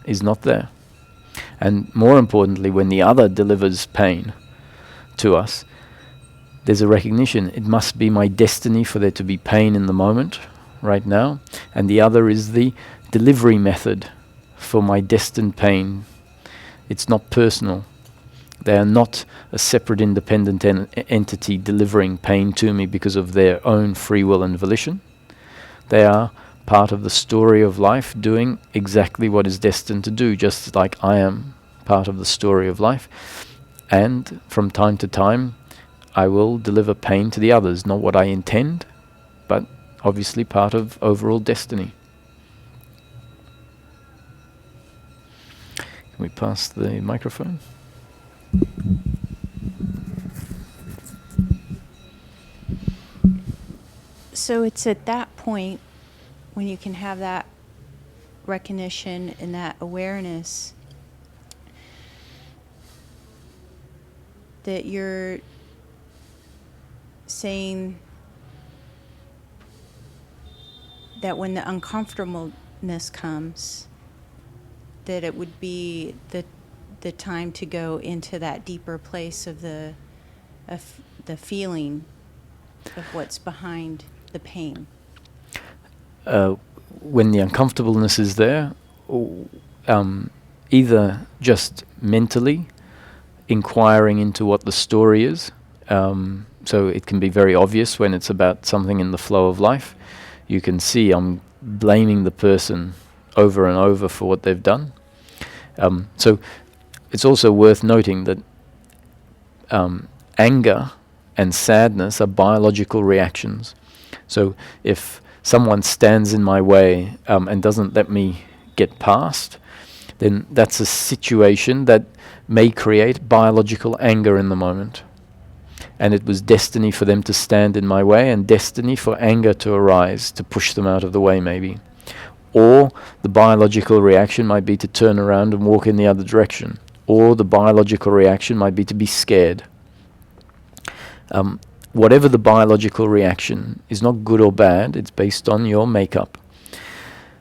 is not there. And more importantly, when the other delivers pain to us, there's a recognition. It must be my destiny for there to be pain in the moment, right now. And the other is the delivery method for my destined pain. It's not personal. They are not a separate independent entity delivering pain to me because of their own free will and volition. They are part of the story of life, doing exactly what is destined to do, just like I am part of the story of life. And from time to time, I will deliver pain to the others, not what I intend, but obviously part of overall destiny. Can we pass the microphone? So it's at that point when you can have that recognition and that awareness that you're saying that when the uncomfortableness comes, that it would be the time to go into that deeper place of the feeling of what's behind the pain. When the uncomfortableness is there, either just mentally inquiring into what the story is, so it can be very obvious when it's about something in the flow of life. You can see I'm blaming the person over and over for what they've done. So it's also worth noting that anger and sadness are biological reactions. So if someone stands in my way and doesn't let me get past, then that's a situation that may create biological anger in the moment. And it was destiny for them to stand in my way and destiny for anger to arise, to push them out of the way maybe. Or the biological reaction might be to turn around and walk in the other direction. Or the biological reaction might be to be scared. Whatever the biological reaction is not good or bad, it's based on your makeup.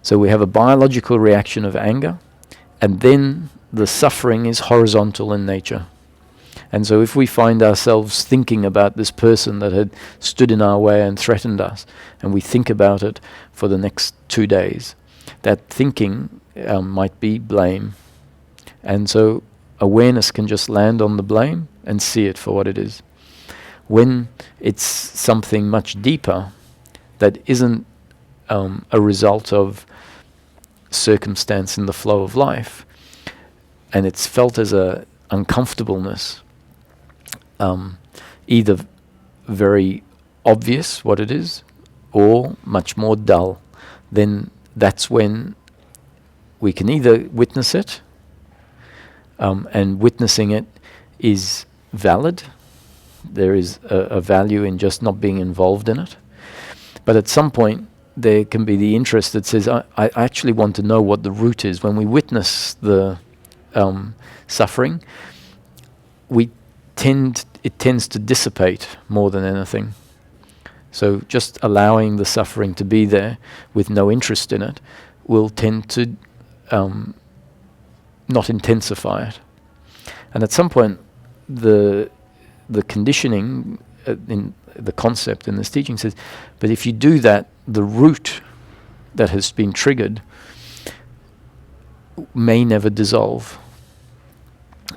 So we have a biological reaction of anger, and then the suffering is horizontal in nature. And so if we find ourselves thinking about this person that had stood in our way and threatened us, and we think about it for the next 2 days, that thinking might be blame. And so awareness can just land on the blame and see it for what it is. When it's something much deeper that isn't a result of circumstance in the flow of life, and it's felt as a uncomfortableness, either very obvious what it is or much more dull, then that's when we can either witness it, and witnessing it is valid. There is a value in just not being involved in it. But at some point, there can be the interest that says, I actually want to know what the root is. When we witness the suffering, it tends to dissipate more than anything. So just allowing the suffering to be there with no interest in it will tend to not intensify it. And at some point, the conditioning in the concept in this teaching says, but if you do that, the root that has been triggered may never dissolve,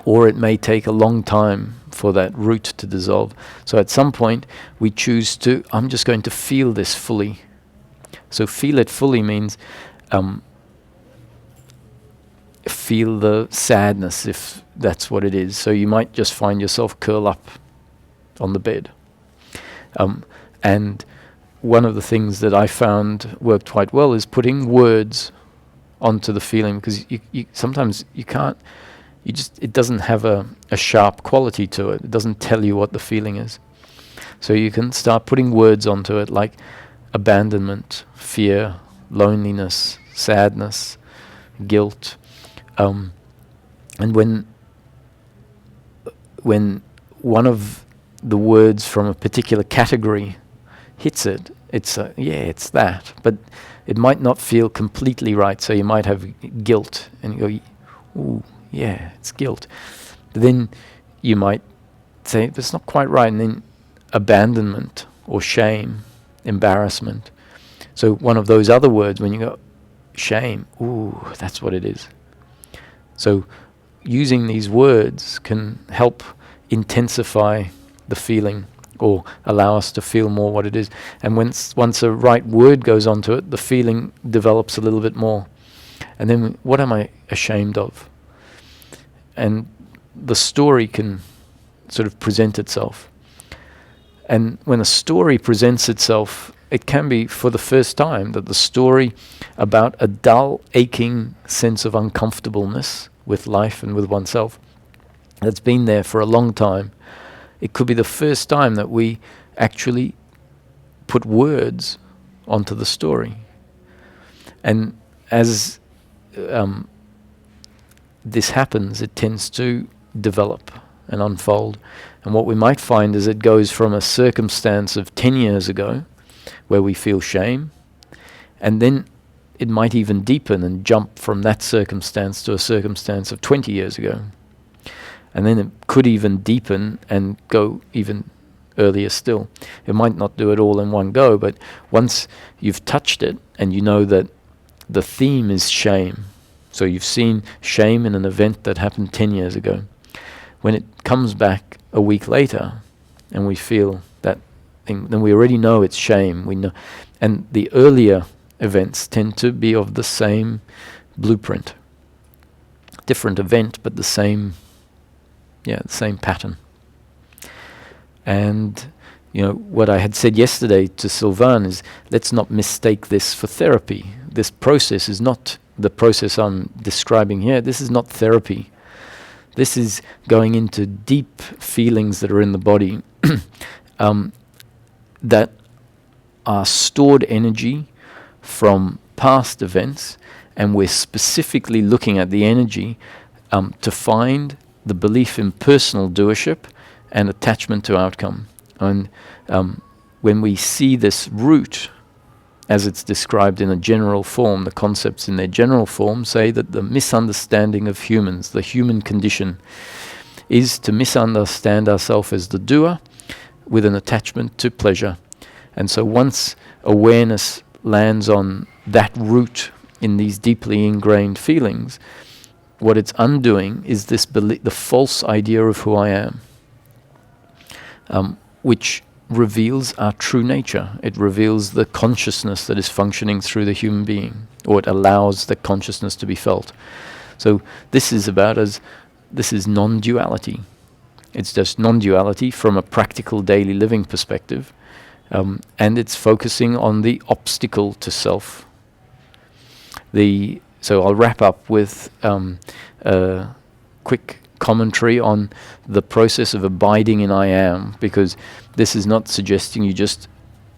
or it may take a long time for that root to dissolve. So at some point we choose to, I'm just going to feel this fully. So feel it fully means feel the sadness, if that's what it is. So you might just find yourself curl up on the bed. And one of the things that I found worked quite well is putting words onto the feeling, because you sometimes you can't, it doesn't have a sharp quality to it. It doesn't tell you what the feeling is. So you can start putting words onto it, like abandonment, fear, loneliness, sadness, guilt. And when one of the words from a particular category hits it, it's that. But it might not feel completely right. So you might have guilt, and you go, ooh, yeah, it's guilt. But then you might say, it's not quite right. And then abandonment or shame, embarrassment. So one of those other words, when you go, shame, ooh, that's what it is. So using these words can help intensify the feeling, or allow us to feel more what it is. And once a right word goes onto it, the feeling develops a little bit more. And then, what am I ashamed of? And the story can sort of present itself. And when a story presents itself, it can be for the first time that the story about a dull, aching sense of uncomfortableness with life and with oneself that's been there for a long time, it could be the first time that we actually put words onto the story. And as this happens, it tends to develop and unfold. And what we might find is it goes from a circumstance of 10 years ago, where we feel shame, and then it might even deepen and jump from that circumstance to a circumstance of 20 years ago. And then it could even deepen and go even earlier still. It might not do it all in one go, but once you've touched it and you know that the theme is shame, so you've seen shame in an event that happened 10 years ago, when it comes back a week later and we feel that thing, then we already know it's shame. We know, and the earlier events tend to be of the same blueprint. Different event, but the same pattern. And what I had said yesterday to Sylvain is, let's not mistake this for therapy. This process is not the process I'm describing here. This is not therapy. This is going into deep feelings that are in the body that are stored energy from past events, and we're specifically looking at the energy to find the belief in personal doership and attachment to outcome. And when we see this root, as it's described in a general form, the concepts in their general form say that the misunderstanding of humans, the human condition, is to misunderstand ourselves as the doer with an attachment to pleasure. And so once awareness lands on that root in these deeply ingrained feelings, what it's undoing is this the false idea of who I am, which reveals our true nature. It reveals the consciousness that is functioning through the human being, or it allows the consciousness to be felt. So this is non-duality. It's just non-duality from a practical daily living perspective, and it's focusing on the obstacle to self. So I'll wrap up with a quick commentary on the process of abiding in I am, because this is not suggesting you just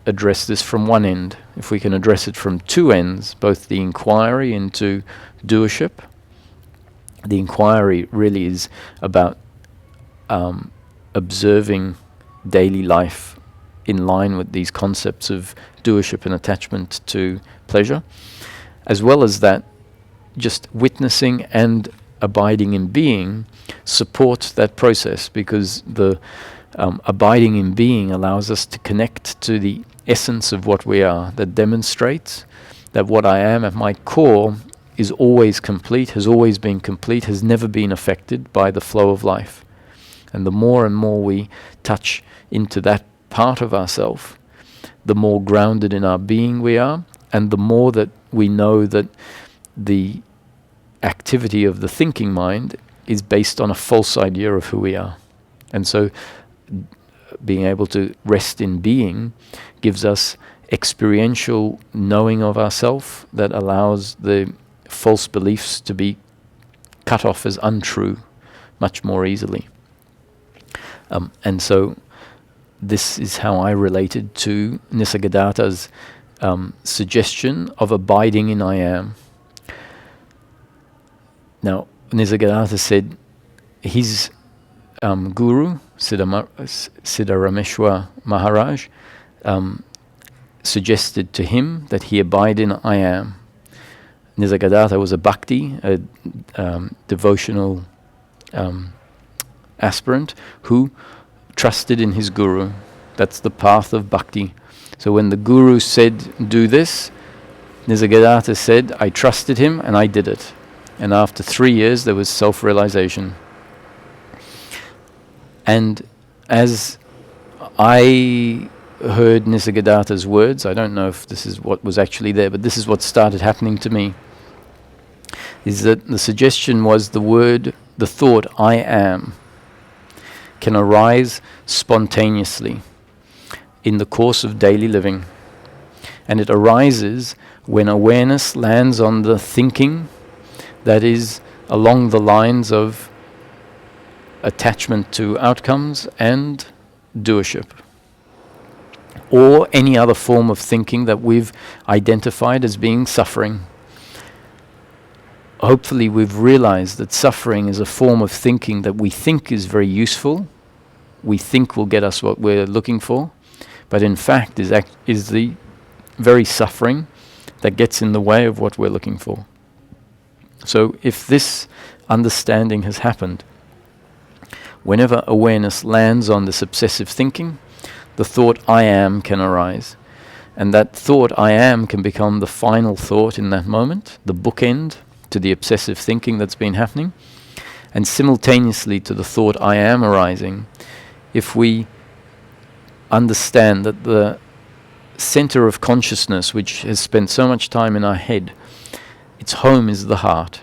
address this from one end. If we can address it from two ends, both the inquiry into doership. The inquiry really is about observing daily life in line with these concepts of doership and attachment to pleasure, as well as that just witnessing and abiding in being support that process, because the abiding in being allows us to connect to the essence of what we are, that demonstrates that what I am at my core is always complete, has always been complete, has never been affected by the flow of life. And the more and more we touch into that part of ourself, the more grounded in our being we are, and the more that we know that the activity of the thinking mind is based on a false idea of who we are. And so being able to rest in being gives us experiential knowing of ourself that allows the false beliefs to be cut off as untrue much more easily. And so this is how I related to Nisargadatta's suggestion of abiding in I am. Now, Nisargadatta said his guru, Siddharameshwar Maharaj, suggested to him that he abide in I am. Nisargadatta was a bhakti, a devotional aspirant who trusted in his guru. That's the path of bhakti. So when the guru said, do this, Nisargadatta said, I trusted him and I did it. And after 3 years, there was self-realization. And as I heard Nisargadatta's words, I don't know if this is what was actually there, but this is what started happening to me, is that the suggestion was the thought, I am, can arise spontaneously in the course of daily living. And it arises when awareness lands on the thinking that is along the lines of attachment to outcomes and doership. or any other form of thinking that we've identified as being suffering. Hopefully we've realized that suffering is a form of thinking that we think is very useful, we think will get us what we're looking for, but in fact is the very suffering that gets in the way of what we're looking for. So if this understanding has happened, whenever awareness lands on this obsessive thinking, the thought I am can arise. And that thought I am can become the final thought in that moment, the bookend to the obsessive thinking that's been happening. And simultaneously to the thought I am arising, if we understand that the center of consciousness, which has spent so much time in our head, its home is the heart.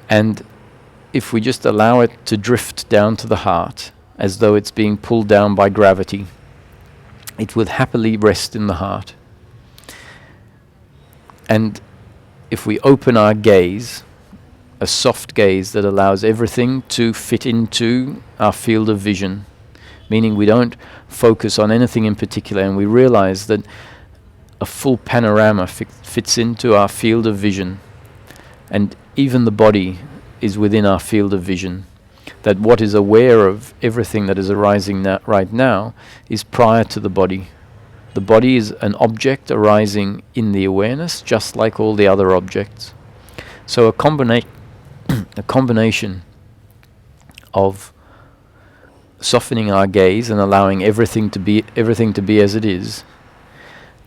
And if we just allow it to drift down to the heart, as though it's being pulled down by gravity, it would happily rest in the heart. And if we open our gaze, a soft gaze that allows everything to fit into our field of vision, meaning we don't focus on anything in particular, and we realize that a full panorama fits into our field of vision, and even the body is within our field of vision, that what is aware of everything that is arising right now is prior to the body. The body is an object arising in the awareness, just like all the other objects. So a combination of softening our gaze and allowing everything to be as it is,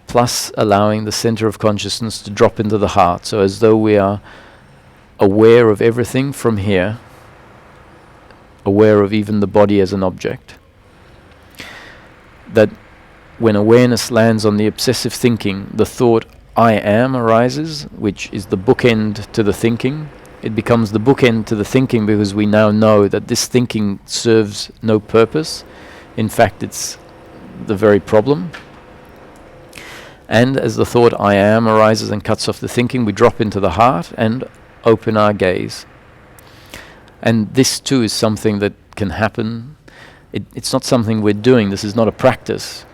plus allowing the center of consciousness to drop into the heart, so as though we are aware of everything from here, aware of even the body as an object. That when awareness lands on the obsessive thinking, the thought I am arises, which is the bookend to the thinking. It becomes the bookend to the thinking because we now know that this thinking serves no purpose. In fact, it's the very problem. And as the thought I am arises and cuts off the thinking, we drop into the heart and open our gaze. And this too is something that can happen. It's not something we're doing. This is not a practice.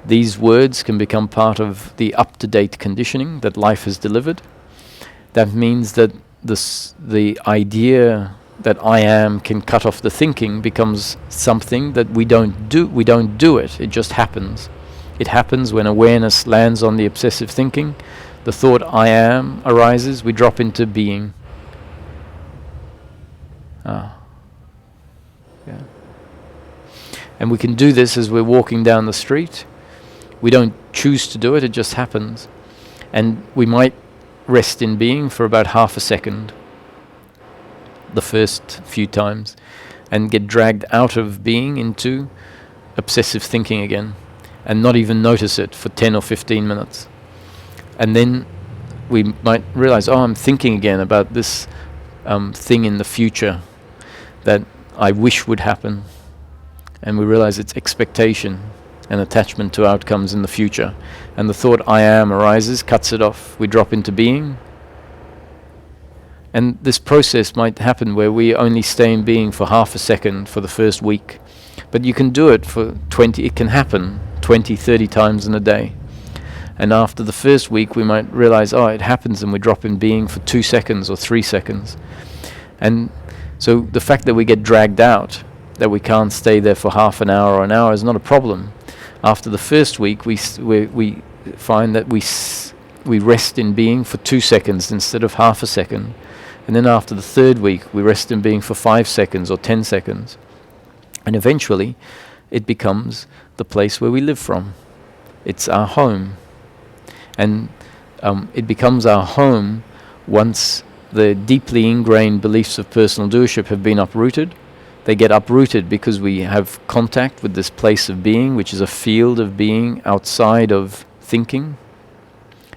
These words can become part of the up-to-date conditioning that life has delivered. That means that the idea that I am can cut off the thinking becomes something that we don't do. We don't do it. It just happens. It happens when awareness lands on the obsessive thinking. The thought I am arises. We drop into being. Yeah. And we can do this as we're walking down the street. We don't choose to do it, it just happens. And we might rest in being for about half a second, the first few times, and get dragged out of being into obsessive thinking again, and not even notice it for 10 or 15 minutes. And then we might realize, I'm thinking again about this thing in the future that I wish would happen. And we realize it's expectation and attachment to outcomes in the future. And the thought I am arises, cuts it off. We drop into being. And this process might happen where we only stay in being for half a second for the first week. But you can do it for 20, it can happen 20, 30 times in a day. And after the first week we might realize, it happens, and we drop in being for 2 seconds or 3 seconds. And so the fact that we get dragged out, that we can't stay there for half an hour or an hour, is not a problem. After the first week, we find that we rest in being for 2 seconds instead of half a second. And then after the third week, we rest in being for 5 seconds or 10 seconds. And eventually, it becomes the place where we live from. It's our home. And it becomes our home once the deeply ingrained beliefs of personal doership have been uprooted. They get uprooted because we have contact with this place of being, which is a field of being outside of thinking.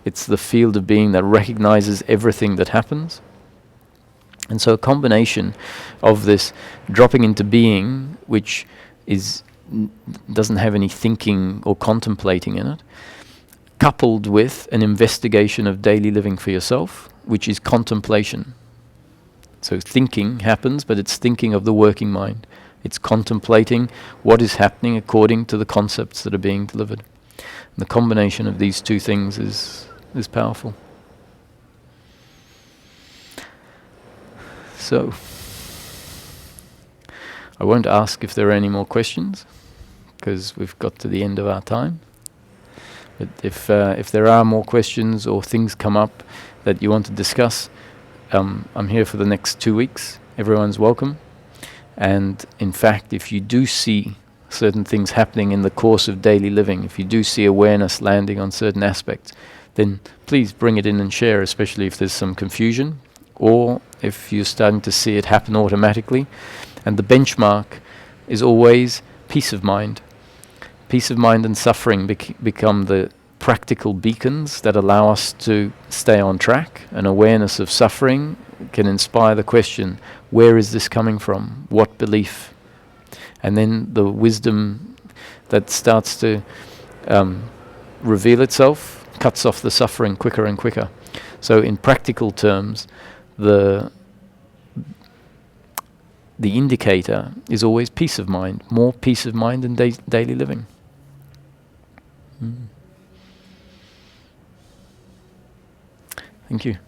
It's the field of being that recognizes everything that happens. And so a combination of this dropping into being, which doesn't have any thinking or contemplating in it, coupled with an investigation of daily living for yourself, which is contemplation. So thinking happens, but it's thinking of the working mind. It's contemplating what is happening according to the concepts that are being delivered. And the combination of these two things is powerful. So, I won't ask if there are any more questions, because we've got to the end of our time. But if there are more questions or things come up that you want to discuss, I'm here for the next 2 weeks. Everyone's welcome. And in fact, if you do see certain things happening in the course of daily living, if you do see awareness landing on certain aspects, then please bring it in and share, especially if there's some confusion, or if you're starting to see it happen automatically. And the benchmark is always peace of mind. Peace of mind and suffering become the practical beacons that allow us to stay on track. An awareness of suffering can inspire the question, where is this coming from? What belief? And then the wisdom that starts to reveal itself cuts off the suffering quicker and quicker. So in practical terms, the indicator is always peace of mind, more peace of mind in daily living. Thank you.